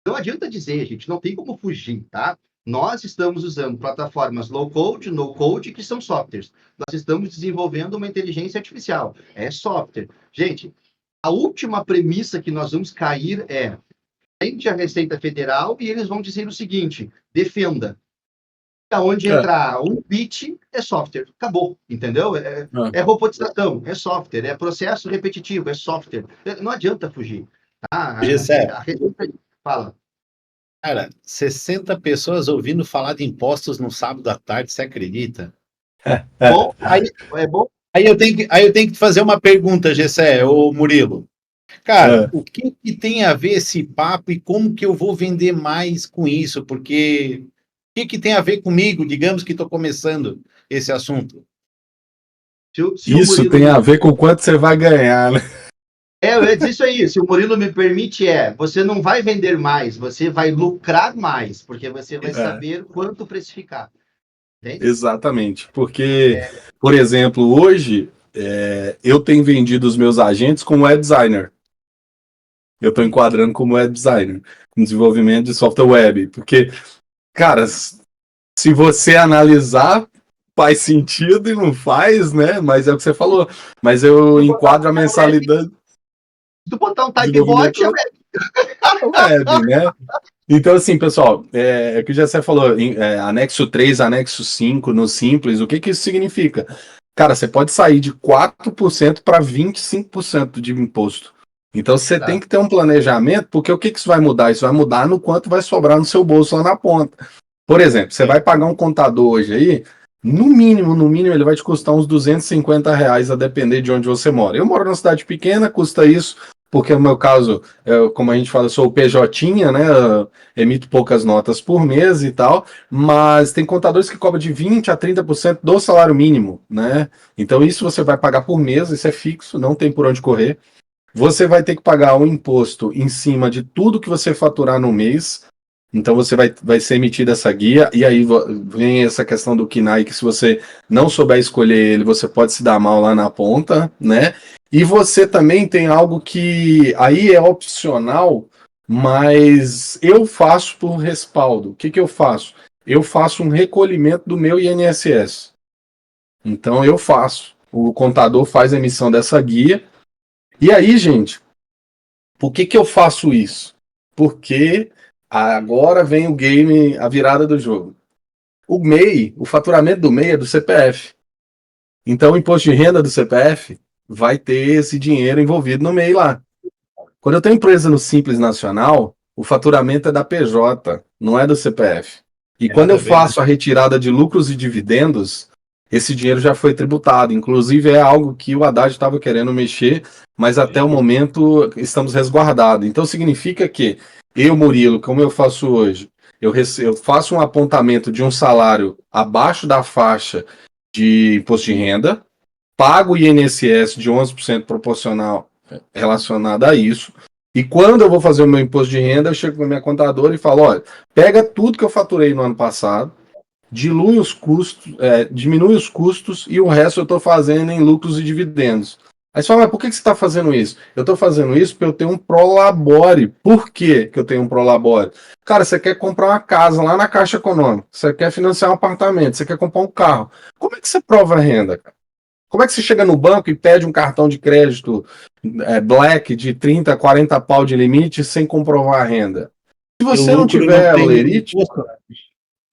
Não adianta dizer, gente, não tem como fugir, tá? Nós estamos usando plataformas low-code, no-code, que são softwares. Nós estamos desenvolvendo uma inteligência artificial. É software. Gente, a última premissa que nós vamos cair é frente à Receita Federal e eles vão dizer o seguinte: defenda. Onde É, entrar um bit é software. Acabou, entendeu? é. É robotização, é software. É processo repetitivo, é software. Não adianta fugir. Tá? Gessé, A Receita fala. cara, 60 pessoas ouvindo falar de impostos no sábado à tarde, você acredita? Bom, aí é bom. Aí eu tenho que te fazer uma pergunta, Gessé, ô Murilo. Cara, É. o que que tem a ver esse papo e como que eu vou vender mais com isso? Porque o que que tem a ver comigo, digamos que estou começando esse assunto? Se o Isso Murilo tem a não. ver com quanto você vai ganhar, né? Eu ia dizer isso aí, se o Murilo me permite, você não vai vender mais, você vai lucrar mais, porque você vai É, saber quanto precificar, entende? exatamente. Porque, por exemplo, hoje eu tenho vendido os meus agentes como web designer. Eu estou enquadrando como web designer, com desenvolvimento de software web. Porque, cara, se você analisar, faz sentido e não faz, né? Mas é o que você falou. Mas eu Tu botar enquadro a um web, mensalidade de tu botar um typebot, desenvolvimento web, né? Então, assim, pessoal, é o que o Jessé falou, anexo 3, anexo 5 no Simples, o que que isso significa? Cara, você pode sair de 4% para 25% de imposto. Então, você tem tá? que ter um planejamento, porque o que que isso vai mudar? Isso vai mudar no quanto vai sobrar no seu bolso lá na ponta. Por exemplo, você vai pagar um contador hoje aí, no mínimo, ele vai te custar uns R$ 250 a depender de onde você mora. Eu moro numa cidade pequena, custa isso, porque no meu caso, como a gente fala, eu sou o PJ, né? Emito poucas notas por mês e tal, mas tem contadores que cobram de 20 a 30% do salário mínimo, né? Então isso você vai pagar por mês, isso é fixo, não tem por onde correr. Você vai ter que pagar um imposto em cima de tudo que você faturar no mês. Então você vai ser emitida essa guia, e aí vem essa questão do KINAI, que se você não souber escolher ele, você pode se dar mal lá na ponta, né? E você também tem algo que aí é opcional, mas eu faço por respaldo. O que que eu faço? Eu faço um recolhimento do meu INSS. Então eu faço. O contador faz a emissão dessa guia. E aí, gente, por que que eu faço isso? Porque agora vem o game, a virada do jogo. O MEI, o faturamento do MEI é do CPF. Então o imposto de renda do CPF vai ter esse dinheiro envolvido no MEI lá. Quando eu tenho empresa no Simples Nacional, o faturamento é da PJ, não é do CPF. E Tem quando nada eu a ver, né? faço a retirada de lucros e dividendos, esse dinheiro já foi tributado. Inclusive, é algo que o Haddad estava querendo mexer, mas até o momento estamos resguardados. Então, significa que eu, Murilo, como eu faço hoje, eu faço um apontamento de um salário abaixo da faixa de imposto de renda, pago o INSS de 11% proporcional relacionado a isso. E quando eu vou fazer o meu imposto de renda, eu chego com a minha contadora e falo: olha, pega tudo que eu faturei no ano passado, dilui os custos, diminui os custos e o resto eu estou fazendo em lucros e dividendos. Aí você fala, mas por que você está fazendo isso? Eu estou fazendo isso porque eu tenho um prolabore. Por que eu tenho um prolabore? Cara, você quer comprar uma casa lá na Caixa Econômica, você quer financiar um apartamento, você quer comprar um carro. Como é que você prova a renda, cara? Como é que você chega no banco e pede um cartão de crédito Black de 30, 40 pau de limite sem comprovar a renda? Se E o você não lucro não tiver tem olerite, imposto.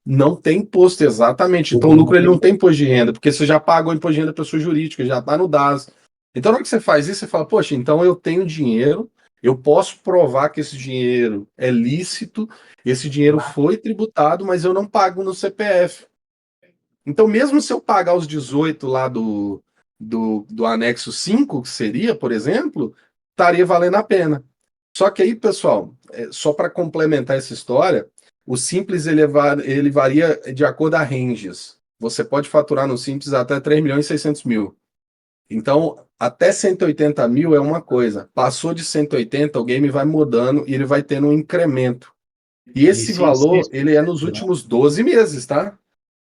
não tem imposto, exatamente. Então o lucro ele não tem imposto de renda, porque você já pagou imposto de renda para pessoa jurídica, já está no DAS. Então na hora que você faz isso, você fala, poxa, então eu tenho dinheiro, eu posso provar que esse dinheiro é lícito, esse dinheiro foi tributado, mas eu não pago no CPF. Então, mesmo se eu pagar os 18 lá do anexo 5, que seria, por exemplo, estaria valendo a pena. Só que aí, pessoal, só para complementar essa história, o Simples ele varia de acordo a ranges. Você pode faturar no Simples até 3.600.000. Então, até 180 mil é uma coisa. Passou de 180, o game vai mudando e ele vai tendo um incremento. E E esse sim, sim, valor, ele é nos né? últimos 12 meses, tá?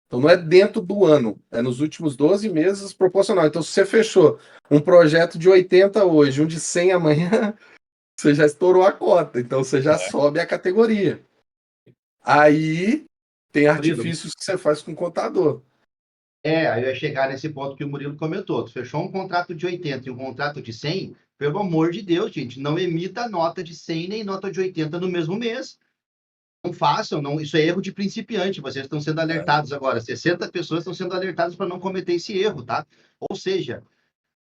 Então não é dentro do ano, é nos últimos 12 meses proporcional. Então, se você fechou um projeto de 80 hoje, um de 100 amanhã, você já estourou a cota. Então você já sobe a categoria. Aí tem Murilo, artifícios que você faz com o contador. aí eu ia chegar nesse ponto que o Murilo comentou. Tu fechou um contrato de 80 e um contrato de 100, pelo amor de Deus, gente, não emita nota de 100 nem nota de 80 no mesmo mês. Não façam, não, isso é erro de principiante. Vocês estão sendo alertados agora. 60 pessoas estão sendo alertadas para não cometer esse erro, tá? Ou seja,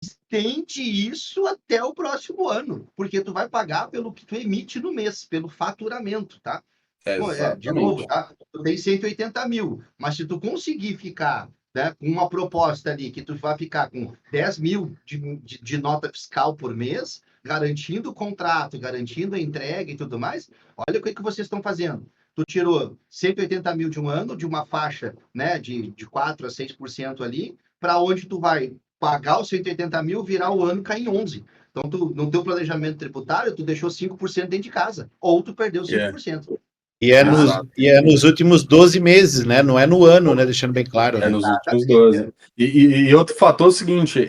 estende isso até o próximo ano, porque tu vai pagar pelo que tu emite no mês, pelo faturamento, tá? Pô, de novo, Exatamente. tá? Tu tem 180 mil, mas se tu conseguir ficar, né, com uma proposta ali que tu vai ficar com 10 mil de nota fiscal por mês, garantindo o contrato, garantindo a entrega e tudo mais, olha o que vocês estão fazendo. Tu tirou 180 mil de um ano, de uma faixa, né, de 4 a 6% ali, para onde tu vai pagar os 180 mil, virar o ano, cair em 11. Então, no teu planejamento tributário, tu deixou 5% dentro de casa, ou tu perdeu 5%. E é nos últimos 12 meses, né? Não é no ano, né? Deixando bem claro, É né? nos últimos 12. E outro fator é o seguinte,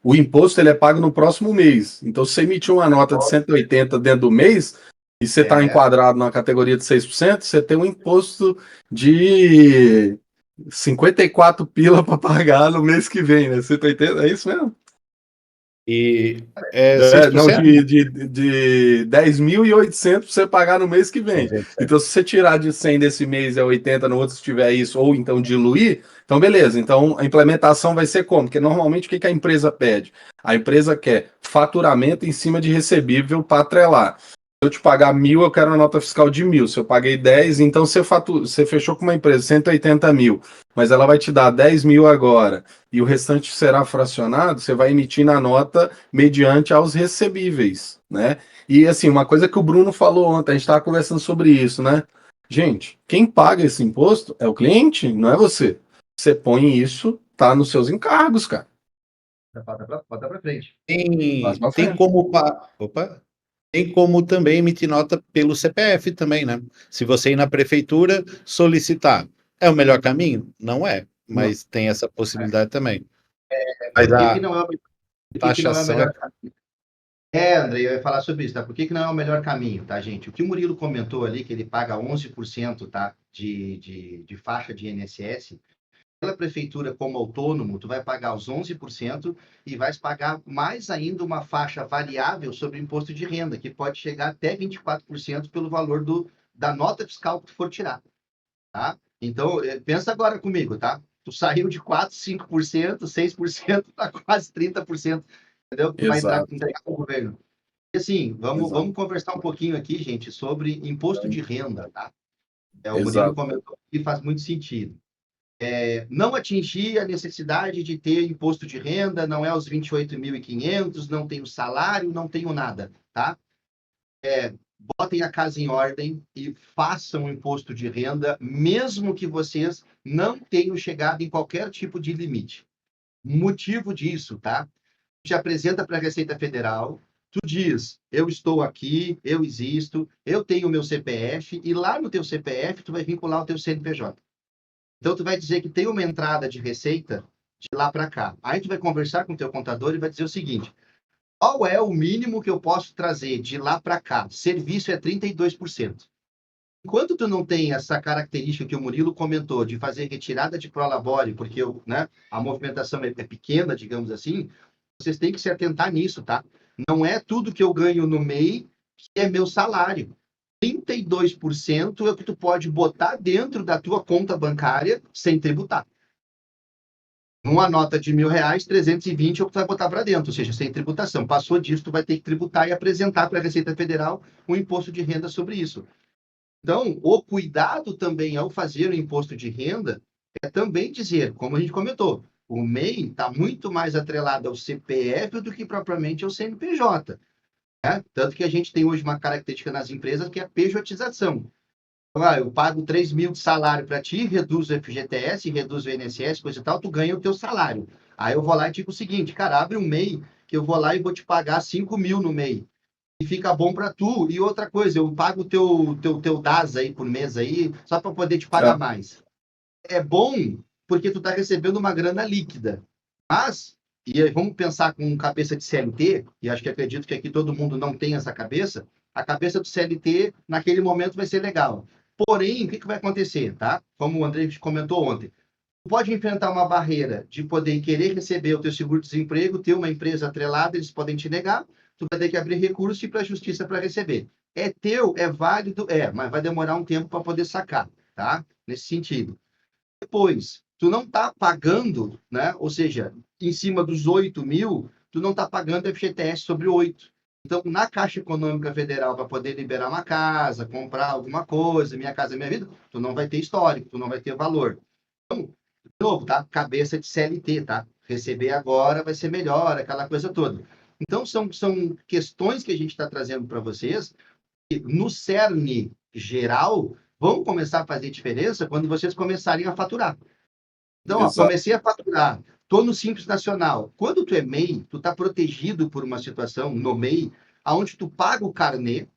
o imposto ele é pago no próximo mês. Então, se você emitir uma nota de 180 dentro do mês, e você está enquadrado na categoria de 6%, você tem um imposto de 54 pila para pagar no mês que vem, né? 180, é isso mesmo? E é 6%? Não, de 10.800 para você pagar no mês que vem. Então, se você tirar de 100 desse mês é 80, no outro se tiver isso, ou então diluir, então beleza. Então, a implementação vai ser como? Porque normalmente o que a empresa pede? A empresa quer faturamento em cima de recebível para atrelar. Se eu te pagar 1.000, eu quero uma nota fiscal de 1.000. Se eu paguei 10, então você fechou com uma empresa 180 mil, mas ela vai te dar 10 mil agora e o restante será fracionado, você vai emitir na nota mediante aos recebíveis, né? E assim, uma coisa que o Bruno falou ontem, a gente estava conversando sobre isso, né? Gente, quem paga esse imposto é o cliente, não é você. Você põe isso, tá nos seus encargos, cara. Bota para frente. Tem como também emitir nota pelo CPF também, né? Se você ir na prefeitura solicitar, é o melhor caminho? Não é, mas tem essa possibilidade também. Mas Por que a que não é, por que que não é o taxação melhor caminho? André, eu ia falar sobre isso, tá? Por que que não é o melhor caminho, tá, gente? O que o Murilo comentou ali, que ele paga 11%, tá, de faixa de INSS, pela prefeitura como autônomo, tu vai pagar os 11% e vais pagar mais ainda uma faixa variável sobre o imposto de renda, que pode chegar até 24% pelo valor da nota fiscal que tu for tirar, tá? Então, pensa agora comigo, tá? Tu saiu de 4, 5%, 6% para quase 30%, entendeu? Tu vai Exato. entregar para o governo. E assim, vamos conversar um pouquinho aqui, gente, sobre imposto de renda, tá? O Murilo Exato. comentou que faz muito sentido. Não atingir a necessidade de ter imposto de renda, não é os 28.500, não tenho salário, não tenho nada, tá? Botem a casa em ordem e façam o imposto de renda, mesmo que vocês não tenham chegado em qualquer tipo de limite. Motivo disso, tá? Te apresenta para a Receita Federal, tu diz, eu estou aqui, eu existo, eu tenho o meu CPF, e lá no teu CPF tu vai vincular o teu CNPJ. Então, tu vai dizer que tem uma entrada de receita de lá para cá. Aí tu vai conversar com o teu contador e vai dizer o seguinte, qual é o mínimo que eu posso trazer de lá para cá? Serviço é 32%. Enquanto tu não tem essa característica que o Murilo comentou, de fazer retirada de prolabore, porque a movimentação é pequena, digamos assim, vocês têm que se atentar nisso, tá? Não é tudo que eu ganho no MEI que é meu salário. 32% é o que tu pode botar dentro da tua conta bancária sem tributar. Numa nota de R$ 1.000, 320 é o que tu vai botar para dentro, ou seja, sem tributação. Passou disso, tu vai ter que tributar e apresentar para a Receita Federal o imposto de renda sobre isso. Então, o cuidado também ao fazer o imposto de renda é também dizer, como a gente comentou, o MEI está muito mais atrelado ao CPF do que propriamente ao CNPJ. Né? Tanto que a gente tem hoje uma característica nas empresas que é a pejotização. Eu pago 3 mil de salário para ti, reduzo o FGTS, reduzo o INSS, coisa e tal, tu ganha o teu salário. Aí eu vou lá e digo o seguinte, cara, abre um MEI que eu vou lá e vou te pagar 5 mil no MEI. E fica bom para tu. E outra coisa, eu pago o teu DAS aí por mês aí, só para poder te pagar mais. É bom porque tu tá recebendo uma grana líquida. Mas, e aí vamos pensar com cabeça de CLT, e acho que acredito que aqui todo mundo não tem essa cabeça, a cabeça do CLT naquele momento vai ser legal. Porém, o que vai acontecer, tá? Como o André comentou ontem, tu pode enfrentar uma barreira de poder querer receber o teu seguro-desemprego, ter uma empresa atrelada, eles podem te negar, tu vai ter que abrir recurso e ir para a justiça para receber. É teu, é válido, mas vai demorar um tempo para poder sacar, tá? Nesse sentido. Depois, tu não está pagando, né? Ou seja, em cima dos 8 mil, tu não está pagando FGTS sobre 8. Então, na Caixa Econômica Federal, para poder liberar uma casa, comprar alguma coisa, Minha Casa Minha Vida, tu não vai ter histórico, tu não vai ter valor. Então, de novo, tá? Cabeça de CLT, tá? Receber agora vai ser melhor, aquela coisa toda. Então, são questões que a gente está trazendo para vocês, que no cerne geral, vão começar a fazer diferença quando vocês começarem a faturar. Então, comecei a faturar, Estou no Simples Nacional. Quando tu é MEI, tu está protegido por uma situação no MEI, onde tu paga o carnê,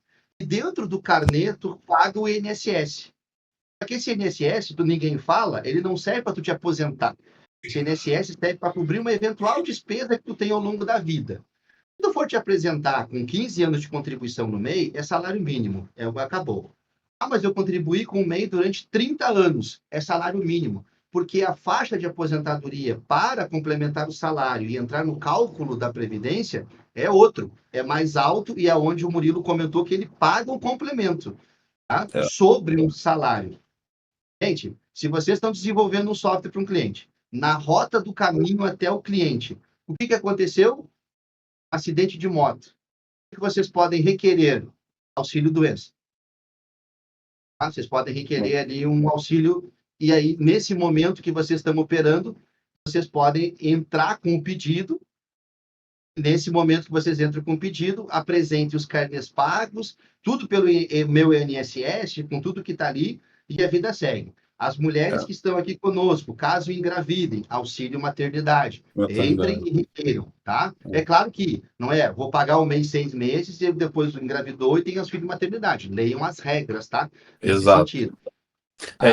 e dentro do carnê tu paga o INSS. Só que esse INSS, ninguém fala, ele não serve para tu te aposentar. Esse INSS serve para cobrir uma eventual despesa que tu tem ao longo da vida. Se tu for te apresentar com 15 anos de contribuição no MEI, é salário mínimo. Acabou. Ah, mas eu contribuí com o MEI durante 30 anos. É salário mínimo. Porque a faixa de aposentadoria para complementar o salário e entrar no cálculo da Previdência é outro. É mais alto e é onde o Murilo comentou que ele paga o complemento, tá? Sobre um salário. Gente, se vocês estão desenvolvendo um software para um cliente, na rota do caminho até o cliente, o que aconteceu? Acidente de moto. O que vocês podem requerer? Auxílio-doença. Tá? Vocês podem requerer ali um auxílio, e aí, nesse momento que vocês estão operando, vocês podem entrar com o pedido. Nesse momento que vocês entram com o pedido, apresente os carnês pagos, tudo pelo meu INSS, com tudo que está ali, e a vida segue. As mulheres que estão aqui conosco, caso engravidem, auxílio maternidade, entrem e requeiram, tá? É claro que, não é, vou pagar o mês 6 meses e depois engravidou e tem auxílio maternidade. Leiam as regras, tá? Nesse Exato. sentido.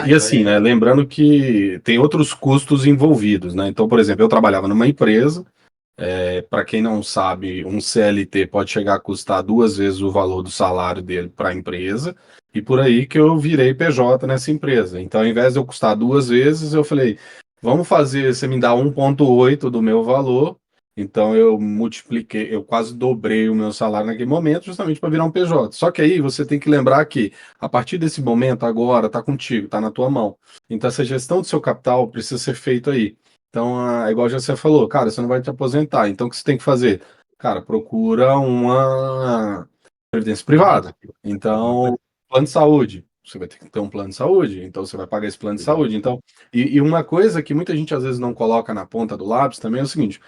E assim, né, lembrando que tem outros custos envolvidos, né? Então, por exemplo, eu trabalhava numa empresa, para quem não sabe, um CLT pode chegar a custar 2 vezes o valor do salário dele para a empresa, e por aí que eu virei PJ nessa empresa. Então, ao invés de eu custar 2 vezes, eu falei, vamos fazer, você me dá 1,8 do meu valor, então eu multipliquei, eu quase dobrei o meu salário naquele momento, justamente para virar um PJ. Só que aí você tem que lembrar que, a partir desse momento, agora, está contigo, está na tua mão. Então, essa gestão do seu capital precisa ser feita aí. Então, igual já você falou, cara, você não vai te aposentar. Então, o que você tem que fazer? Cara, procura uma previdência privada. Então, plano de saúde. Você vai ter que ter um plano de saúde. Então, você vai pagar esse plano de saúde. Então, e uma coisa que muita gente às vezes não coloca na ponta do lápis também é o seguinte: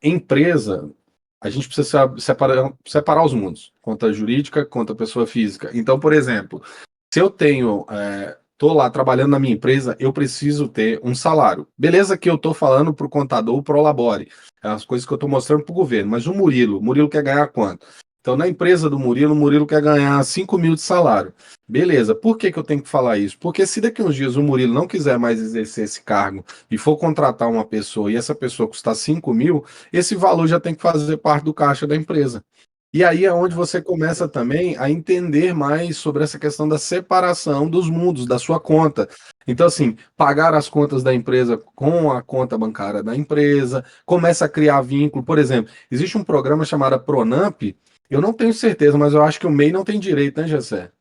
empresa, a gente precisa separar os mundos, conta jurídica, conta pessoa física. Então, por exemplo, se eu tenho, tô lá trabalhando na minha empresa, eu preciso ter um salário. Beleza que eu tô falando pro contador, pro Labore, é as coisas que eu tô mostrando pro governo, mas o Murilo quer ganhar quanto? Então, na empresa do Murilo, o Murilo quer ganhar 5 mil de salário. Beleza, por que eu tenho que falar isso? Porque se daqui uns dias o Murilo não quiser mais exercer esse cargo e for contratar uma pessoa e essa pessoa custar 5 mil, esse valor já tem que fazer parte do caixa da empresa. E aí é onde você começa também a entender mais sobre essa questão da separação dos mundos, da sua conta. Então, assim, pagar as contas da empresa com a conta bancária da empresa, começa a criar vínculo. Por exemplo, existe um programa chamado Pronamp, eu não tenho certeza, mas eu acho que o MEI não tem direito, né, Gessé?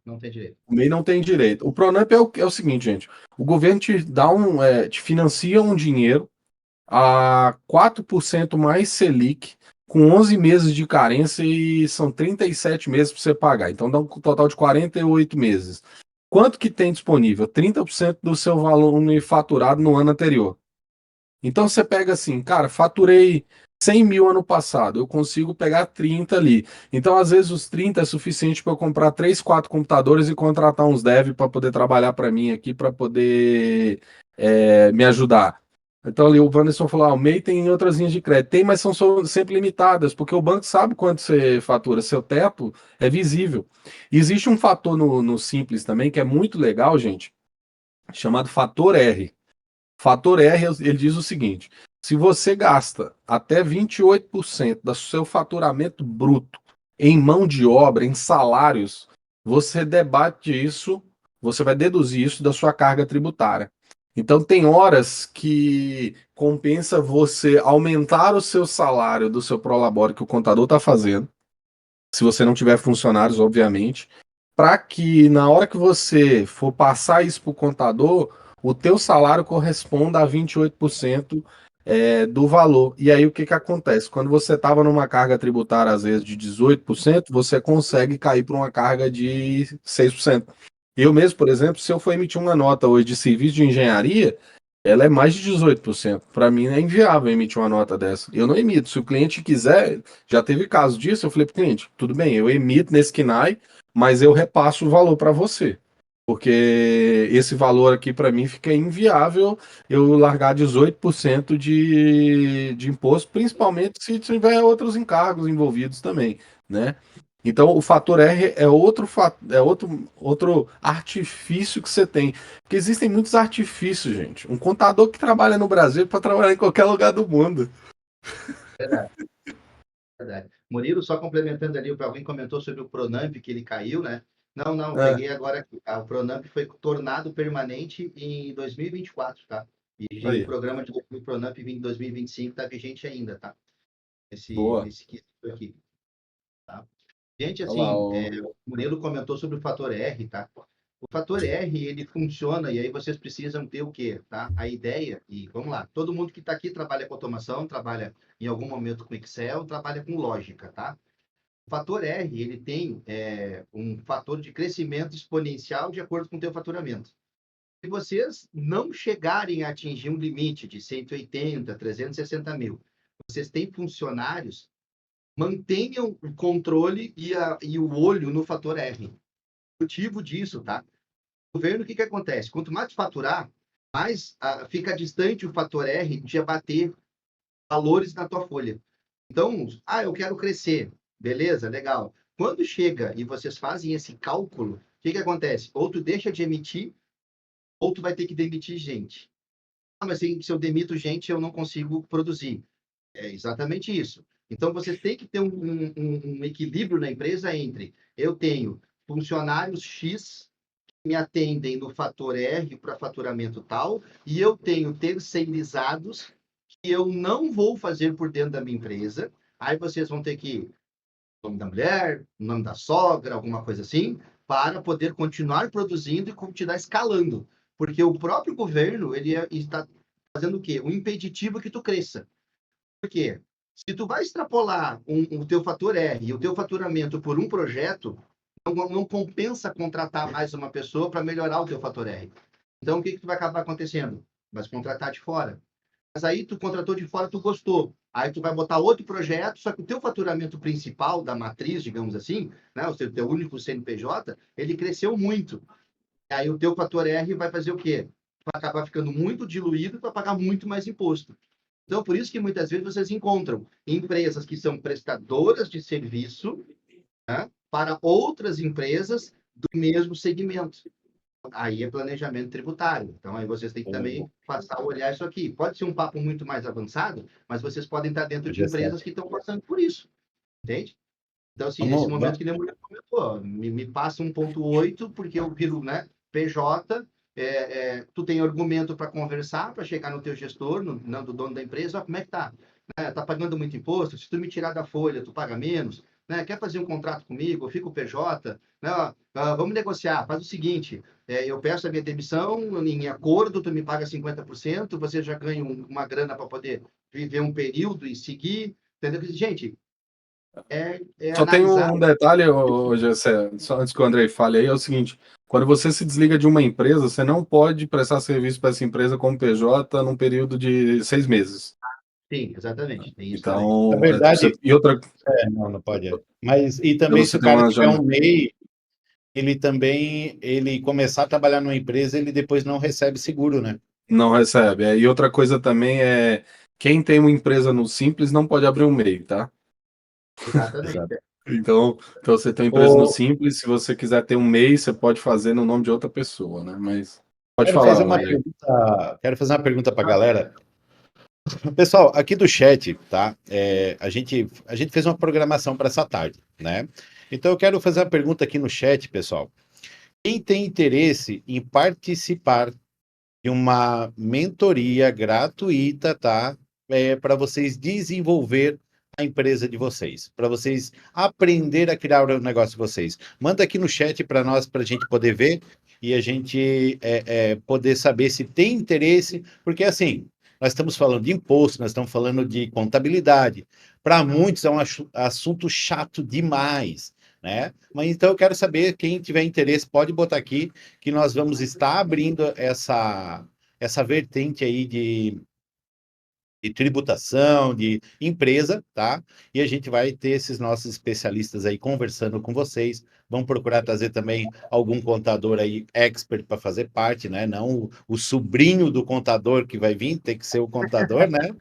Não tem direito. O MEI não tem direito. O Pronamp é o seguinte, gente, o governo te dá te financia um dinheiro a 4% mais Selic, com 11 meses de carência e são 37 meses para você pagar. Então dá um total de 48 meses. Quanto que tem disponível? 30% do seu volume faturado no ano anterior. Então você pega assim, cara, faturei 100 mil ano passado, eu consigo pegar 30 ali. Então, às vezes, os 30 é suficiente para eu comprar 3, 4 computadores e contratar uns dev para poder trabalhar para mim aqui, para poder me ajudar. Então, ali o Wanderson falou: o MEI tem outras linhas de crédito. Tem, mas são sempre limitadas, porque o banco sabe quanto você fatura, seu teto é visível. E existe um fator no Simples também, que é muito legal, gente, chamado fator R. Fator R, ele diz o seguinte: se você gasta até 28% do seu faturamento bruto em mão de obra, em salários, você debate isso, você vai deduzir isso da sua carga tributária. Então, tem horas que compensa você aumentar o seu salário do seu prolabore que o contador está fazendo, se você não tiver funcionários, obviamente, para que na hora que você for passar isso para o contador, o teu salário corresponda a 28% do valor. E aí o que acontece? Quando você estava numa carga tributária, às vezes, de 18%, você consegue cair para uma carga de 6%. Eu mesmo, por exemplo, se eu for emitir uma nota hoje de serviço de engenharia, ela é mais de 18%. Para mim é inviável emitir uma nota dessa. Eu não emito. Se o cliente quiser, já teve caso disso, eu falei para o cliente, tudo bem, eu emito nesse KNAI, mas eu repasso o valor para você. Porque esse valor aqui para mim fica inviável eu largar 18% de imposto, principalmente se tiver outros encargos envolvidos também, né? Então o fator R é outro artifício que você tem. Porque existem muitos artifícios, gente. Um contador que trabalha no Brasil para trabalhar em qualquer lugar do mundo. Verdade, verdade. Murilo, só complementando ali, alguém comentou sobre o Pronamp, que ele caiu, né? Não, não, É, peguei agora aqui. O Pronamp foi tornado permanente em 2024, tá? E o aí, programa de do Pronamp em 2025 está vigente ainda, tá? boa. Nesse quesito aqui, tá? Gente, Olha lá, assim, o Murilo comentou sobre o fator R, tá? O fator R, ele funciona, e aí vocês precisam ter o quê, tá? A ideia, e vamos lá, todo mundo que está aqui trabalha com automação, trabalha em algum momento com Excel, trabalha com lógica, tá? O fator R, ele tem um fator de crescimento exponencial de acordo com o teu faturamento. Se vocês não chegarem a atingir um limite de 180, 360 mil, vocês têm funcionários, mantenham o controle e o olho no fator R. O motivo disso, tá? O governo, o que acontece? Quanto mais faturar, mais fica distante o fator R de abater valores na tua folha. Então, eu quero crescer. Beleza, legal. Quando chega e vocês fazem esse cálculo, o que acontece? Ou tu deixa de emitir, ou tu vai ter que demitir gente. Mas se eu demito gente, eu não consigo produzir. É exatamente isso. Então, você tem que ter um equilíbrio na empresa entre eu tenho funcionários X que me atendem no fator R para faturamento tal, e eu tenho terceirizados que eu não vou fazer por dentro da minha empresa. Aí vocês vão ter que o nome da mulher, o nome da sogra, alguma coisa assim, para poder continuar produzindo e continuar escalando. Porque o próprio governo, ele está fazendo o quê? Um impeditivo que tu cresça. Por quê? Se tu vai extrapolar o teu fator R e o teu faturamento por um projeto, não compensa contratar mais uma pessoa para melhorar o teu fator R. Então, o que tu vai acabar acontecendo? Vai contratar de fora. Mas aí tu contratou de fora, tu gostou. Aí tu vai botar outro projeto, só que o teu faturamento principal da matriz, digamos assim, né, o teu único CNPJ, ele cresceu muito. Aí o teu fator R vai fazer o quê? Vai acabar ficando muito diluído para pagar muito mais imposto. Então, por isso que muitas vezes vocês encontram empresas que são prestadoras de serviço, né, para outras empresas do mesmo segmento. Aí é planejamento tributário. Então, aí vocês têm que também passar a olhar isso aqui. Pode ser um papo muito mais avançado, mas vocês podem estar dentro de empresas que estão passando por isso. Entende? Então, assim, nesse momento que nem a mulher comentou, me passa 1,8, porque eu viro, né, PJ, tu tem argumento para conversar, para chegar no teu gestor, não do dono da empresa, como é que tá? Tá pagando muito imposto? Se tu me tirar da folha, tu paga menos? Né? Quer fazer um contrato comigo? Eu fico PJ? Né? Vamos negociar, faz o seguinte, eu peço a minha demissão, em acordo, tu me paga 50%, você já ganha uma grana para poder viver um período e seguir, entendeu? Gente, só tem analisar. um detalhe, Gessé, só antes que o Andrei fale aí, é o seguinte: quando você se desliga de uma empresa, você não pode prestar serviço para essa empresa como PJ num período de 6 meses. Sim, exatamente. Tem isso também. Na Então, verdade, e outra, não pode. Mas, e para também, se você o ter cara uma tiver janela. um MEI, ele começar a trabalhar numa empresa, ele depois não recebe seguro, né? Não recebe. E outra coisa também é: quem tem uma empresa no Simples não pode abrir um MEI, tá? Exato. Exatamente. Então você tem uma empresa no Ô, Simples, se você quiser ter um MEI, você pode fazer no nome de outra pessoa, né? Mas pode quero fazer falar, uma Andrei. pergunta, para a galera. Pessoal, aqui do chat, tá? A gente fez uma programação para essa tarde, né? Então eu quero fazer uma pergunta aqui no chat, pessoal. Quem tem interesse em participar de uma mentoria gratuita, tá? Para vocês desenvolver a empresa de vocês, para vocês aprender a criar o negócio de vocês. Manda aqui no chat para nós, para a gente poder ver e a gente poder saber se tem interesse, porque assim, nós estamos falando de imposto, nós estamos falando de contabilidade. Para muitos é um assunto chato demais, né? Mas então eu quero saber, quem tiver interesse, pode botar aqui, que nós vamos estar abrindo essa vertente aí de tributação, de empresa, tá? E a gente vai ter esses nossos especialistas aí conversando com vocês. Vamos procurar trazer também algum contador aí expert para fazer parte, né? Não o sobrinho do contador que vai vir, tem que ser o contador, né?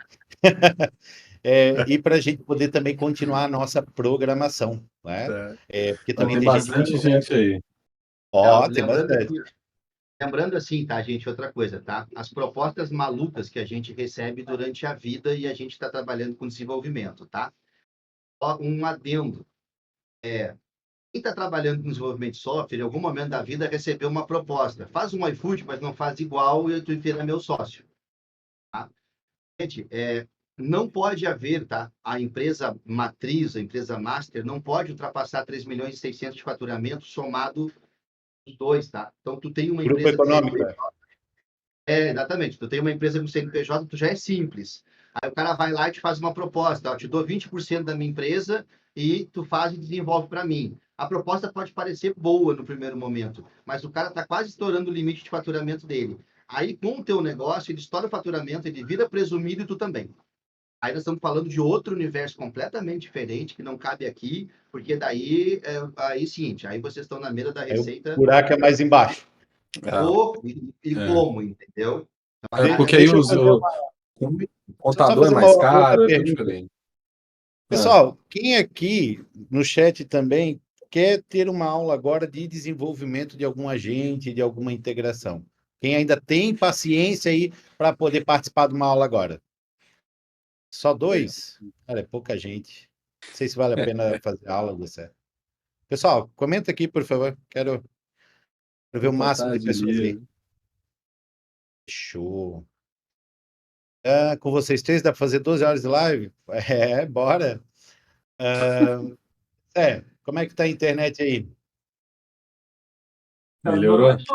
E para a gente poder também continuar a nossa programação, né? Tá. Porque Ó, também tem tem gente que bastante gente aí. tem Lembrando bastante. que Lembrando assim, tá, gente, outra coisa, tá? As propostas malucas que a gente recebe durante a vida e a gente está trabalhando com desenvolvimento, tá? Só um adendo. Quem está trabalhando com desenvolvimento de software, em algum momento da vida, recebeu uma proposta. Faz um iFood, mas não faz igual e tu vira meu sócio. Tá? Gente, não pode haver, tá? A empresa matriz, a empresa master, não pode ultrapassar 3 milhões e 600 de faturamento somado os dois, tá? Então, tu tem uma Grupo empresa com econômico. CNPJ. Exatamente. Tu tem uma empresa com CNPJ, tu já é simples. Aí o cara vai lá e te faz uma proposta. Ó, te dou 20% da minha empresa e tu faz e desenvolve para mim. A proposta pode parecer boa no primeiro momento, mas o cara está quase estourando o limite de faturamento dele. Aí, com o teu negócio, ele estoura o faturamento, ele vira presumido e tu também. Aí nós estamos falando de outro universo completamente diferente, que não cabe aqui, porque daí, aí seguinte, aí vocês estão na mesa da Aí o receita. buraco é mais embaixo. E como, entendeu? Porque aí Deixa eu fazer o Deixa eu só contador é fazer uma mais outra caro, é tudo pergunta. diferente. Pessoal, quem aqui no chat também quer ter uma aula agora de desenvolvimento de algum agente, de alguma integração? Quem ainda tem paciência aí para poder participar de uma aula agora? Só 2? Cara, é pouca gente. Não sei se vale a pena fazer a aula, você. Pessoal, comenta aqui, por favor. Quero ver o Boa máximo de tarde, pessoas aí. Lia. Show. Com vocês três, dá para fazer 12 horas de live? Bora. Como é que tá a internet aí? Melhorou? Bota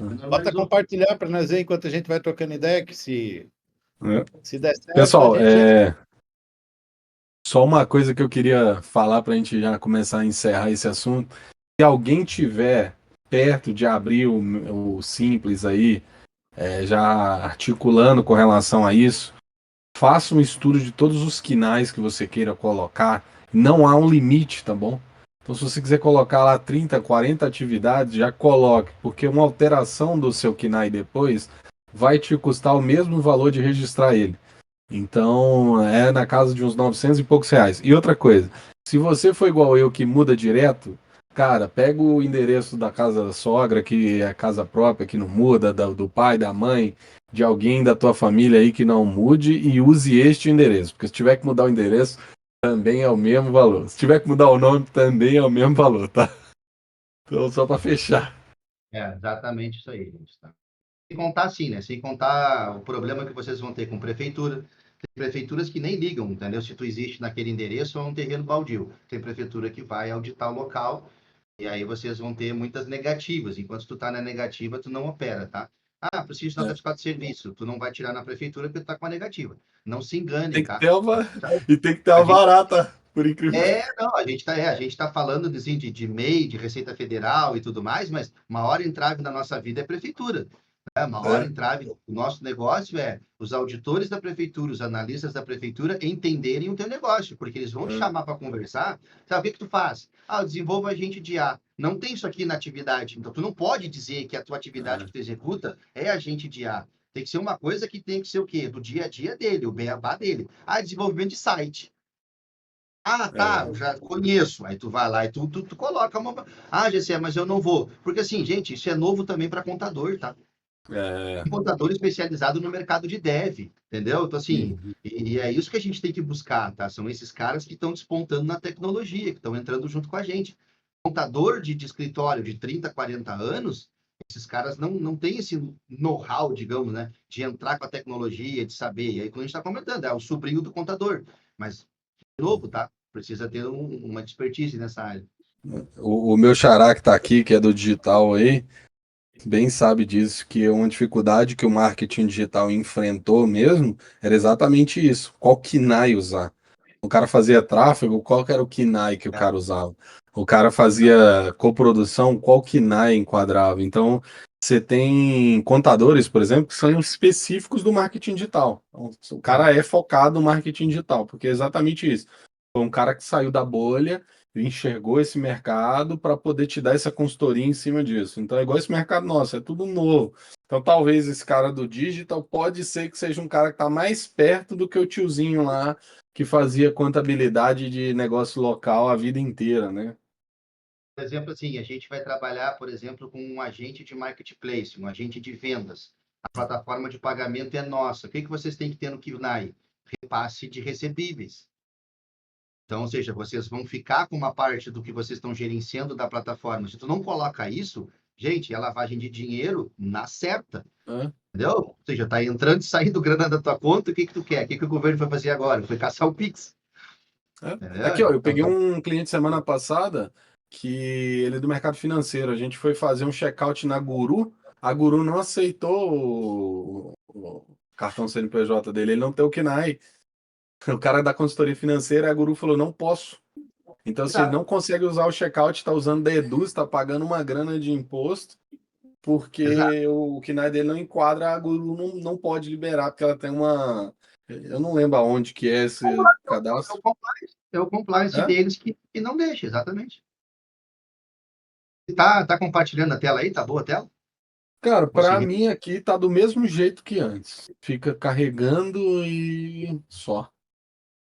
Normalizou. compartilhar para nós ver enquanto a gente vai trocando ideia, que É. se der certo, Pessoal, a gente... só uma coisa que eu queria falar para a gente já começar a encerrar esse assunto. Se alguém tiver perto de abrir o Simples aí, já articulando com relação a isso, faça um estudo de todos os quinais que você queira colocar. Não há um limite, tá bom? Então, se você quiser colocar lá 30, 40 atividades, já coloque, porque uma alteração do seu KINAI depois vai te custar o mesmo valor de registrar ele. Então, é na casa de uns 900 e poucos reais. E outra coisa, se você for igual eu que muda direto, cara, pega o endereço da casa da sogra, que é casa própria, que não muda, do pai, da mãe, de alguém da tua família aí que não mude e use este endereço. Porque se tiver que mudar o endereço, também é o mesmo valor. Se tiver que mudar o nome, também é o mesmo valor, tá? Então, só para fechar. Exatamente isso aí, gente. Tá? Sem contar assim, né? Sem contar o problema que vocês vão ter com prefeitura. Tem prefeituras que nem ligam, entendeu? Se tu existe naquele endereço ou é um terreno baldio. Tem prefeitura que vai auditar o local e aí vocês vão ter muitas negativas. Enquanto tu tá na negativa, tu não opera, tá? Ah, preciso de nota fiscal de serviço. Tu não vai tirar na prefeitura porque tu tá com a negativa. Não se enganem, Tem que tá? ter uma... Tá? E tem que ter A uma gente barata, por incrível. Não, a gente tá falando assim, de MEI, de Receita Federal e tudo mais, mas uma hora entrave na nossa vida é prefeitura. Né? Uma hora entrave, o nosso negócio é os auditores da prefeitura, os analistas da prefeitura entenderem o teu negócio, porque eles vão te chamar para conversar. Sabe o que tu faz? Ah, eu desenvolvo agente de A. Não tem isso aqui na atividade, então tu não pode dizer que a tua atividade que tu executa é agente de A. Tem que ser uma coisa que tem que ser o quê? Do dia a dia dele, o beabá dele. Ah, desenvolvimento de site. Ah, tá, eu já conheço. Aí tu vai lá e tu coloca uma. Ah, GC, mas eu não vou. Porque assim, gente, isso é novo também para contador, tá? Tem contador especializado no mercado de dev, entendeu? Então, assim, e é isso que a gente tem que buscar, tá? São esses caras que estão despontando na tecnologia, que estão entrando junto com a gente. Contador de escritório de 30, 40 anos, esses caras não têm esse know-how, digamos, né? De entrar com a tecnologia, de saber. E aí, quando a gente está comentando, é o sobrinho do contador. Mas novo, tá? Precisa ter uma expertise nessa área. O meu xará que tá aqui, que é do digital aí, bem sabe disso, que uma dificuldade que o marketing digital enfrentou mesmo era exatamente isso. Qual KINAI usar? O cara fazia tráfego, qual que era o KINAI que o cara usava? O cara fazia coprodução, qual KINAI enquadrava? Então, Você tem contadores, por exemplo, que são específicos do marketing digital. Então, o cara é focado no marketing digital, porque é exatamente isso. Foi um cara que saiu da bolha e enxergou esse mercado para poder te dar essa consultoria em cima disso. Então é igual esse mercado nosso, é tudo novo. Então talvez esse cara do digital pode ser que seja um cara que está mais perto do que o tiozinho lá que fazia contabilidade de negócio local a vida inteira, né? Por exemplo, assim, a gente vai trabalhar, por exemplo, com um agente de marketplace, um agente de vendas. A plataforma de pagamento é nossa. O que vocês têm que ter no KNAI? Repasse de recebíveis. Então, ou seja, vocês vão ficar com uma parte do que vocês estão gerenciando da plataforma. Se tu não coloca isso, gente, é lavagem de dinheiro na certa. Hã? Entendeu? Ou seja, tá entrando e saindo grana da tua conta, o que tu quer? O que o governo foi fazer agora? Foi caçar o Pix. Aqui, ó, Entendeu? eu Então, peguei tá... um cliente semana passada que ele é do mercado financeiro. A gente foi fazer um check-out na Guru. A Guru não aceitou o cartão CNPJ dele, ele não tem o KNAI. O cara da consultoria financeira, a Guru falou: não posso. Então, assim, ele Exato. não consegue usar o check-out, está usando Deduz, está pagando uma grana de imposto, Exato. porque o KNAI dele não enquadra, a Guru não pode liberar, porque ela tem uma. Eu não lembro aonde que é esse É o cadastro. compliance, é o compliance É? deles que não deixa, exatamente. Tá compartilhando a tela aí? Tá boa a tela? Cara, para Consegui. mim aqui tá do mesmo jeito que antes. Fica carregando e só.